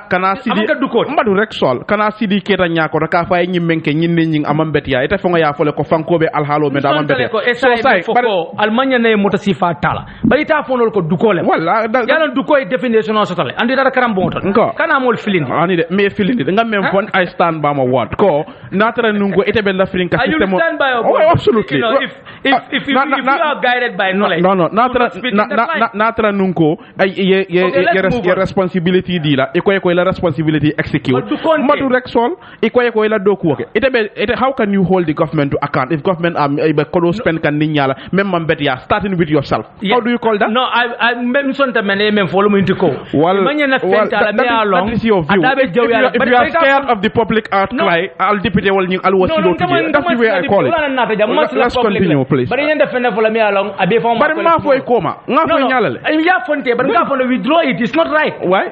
kana sidi mbadu rek sol kana sidi keta nyako ka fay nyimmenke nyinne nying amambet ya ita fonga ya fole ko fankobe alhalo me damambet so sai almanya ne moto sifa tala bari ta fonol ko dukole wala yalon dukoy definition o sotale andi dara karam bon ton kana mol filindi ani de me filindi ngam mem fon I stand by my word ko natara nungo ite be la filin ka system absolutely if you are guided by knowledge natara nungo ye responsibility dila e ko la responsibility execute madu rek sol e ko la doku ite how can you hold the government to account if government be ko spend kan ni nyala même man bet ya starting with yourself how do you call that no I mem sonta men men follow into ko that is your view if you are scared of the public outcry I'll deputy wal ñu al wasilo that's the way I call it let's continue please bari ñen defene fola mi along abi fo bari ma foy koma nga foy ñalale ya fonte bari nga fonte withdraw it is not right why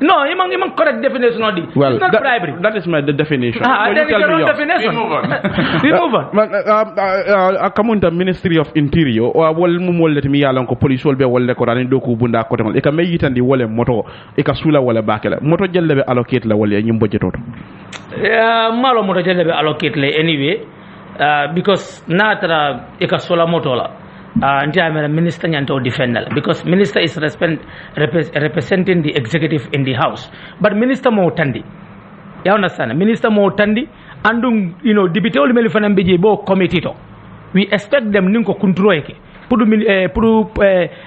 no imang correct definition of it well, it's not bribery that is my definition then you tell me definition we move on akamunta Ministry of Interior wal mu molleti mi yalan ko police wol be wolle ko rani doku bunda ko tamal e ka mayitandi wole moto e ka sula wala bakela moto jelle be allocate la wala nyum budget to malo moto jelle be allocate le anyway because natra e ka sola moto la Ndiamera minister nyanto defender because minister is representing the executive in the house but minister mo tandi you understand minister mo tandi andum debate ol meli fanam beje bo committee to we expect them ninko control ke pour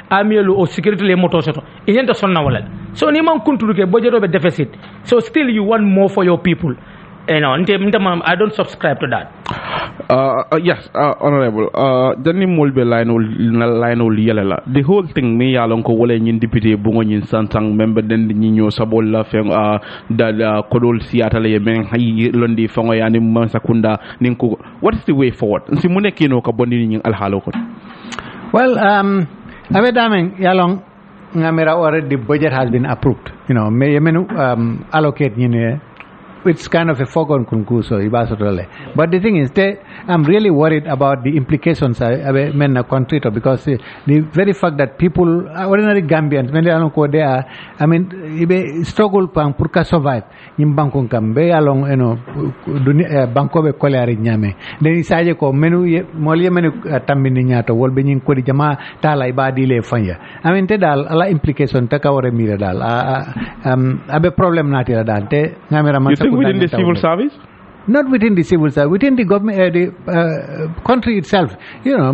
amielu o security le moto soto inenta sonna wala so ni man control ke budget be deficit so still you want more for your people You know, I don't subscribe to that. Yes, honorable. Dani molbe line ol yela. The whole thing me yalon ko wala nyin député bungo nyin Sanyang member den nyi ñoo sabol la fe da kodol siata le men hay londi fango yani man sakunda ninko. What is the way forward? Si mu nekké no ka bondi nyi al halo ko. Well, abe damen yalong ngamira already the budget has been approved. You know, me allocate nyine. It's kind of a foregone conclusion. But the thing is, I'm really worried about the implications of country because the very fact that people, ordinary Gambians, struggle to survive in Bangkok, along Bangkok kolari nyame. Then isaje ko menu tambini nyato wol be nyin ko di jama tala ibadi le fanya. Tedal ala implication takawore mira dal. Abe problem natira dal te ngamera man within the civil service? Not within the civil service, within the government, the country itself. You know,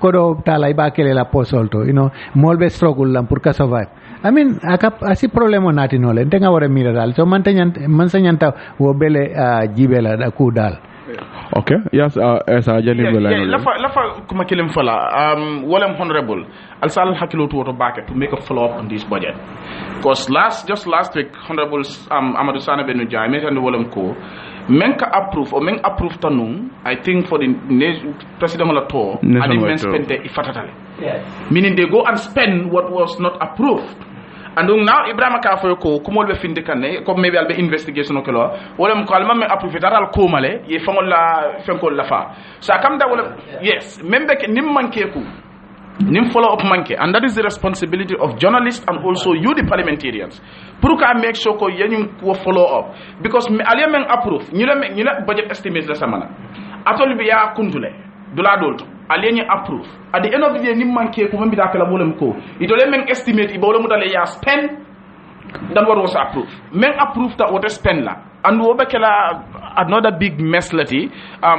kodo tala iba kele la posolto. You know, molbe struggle lam purka survive. Asi problemo nati nole. Ntenga wore mira dal. So mansanyanta wo bele jibela da kudal. Okay. Yes. As a general. Lafa kuma kilim fala. Walem honorable. Alsal hakilo to back to make a follow up on this budget. Because just last week, honorable Amadou Sana Benujai met and Walem ko. Menka approve or men approve tanung. I think for the president of the tour, and the men spend it fatatally. Yes. Meaning they go and spend what was not approved. And now Ebrima ka fo ko kumol be finde kanne comme maybe albe investigation ko lo wala ko alma me approuvé daral ko male ye fangol la fenkol la fa sa kam da wala yes membe ke nim manke ku nim follow up manke, and that is the responsibility of journalists and also you the parliamentarians pour ka make sure ko yenyum ko follow up because aliya men approve ñu la budget estimate la samana atol bi ya kuntule dula dolto alieni approve at the end of the day ni manke ko mbi dakala bolem ko itole men estimate ibo lo mutale ya spend than what was approved men approve that what is spend la and wo bekela another big mess lati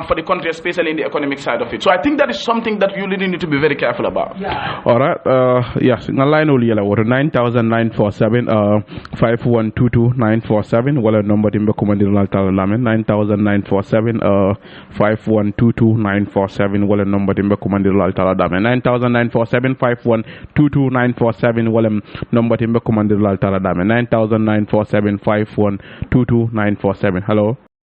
for the country, especially in the economic side of it. So I think that is something that you really need to be very careful about. Yeah. All right. Yes. Na line ol yela water 9947 5122 947 wala number timbe commanding laltal lamin 9947 5122 947 wala number timbe commanding laltal lamin 9947 5122 947 wala number timbe commanding laltal lamin 9947 5122 947. Hello.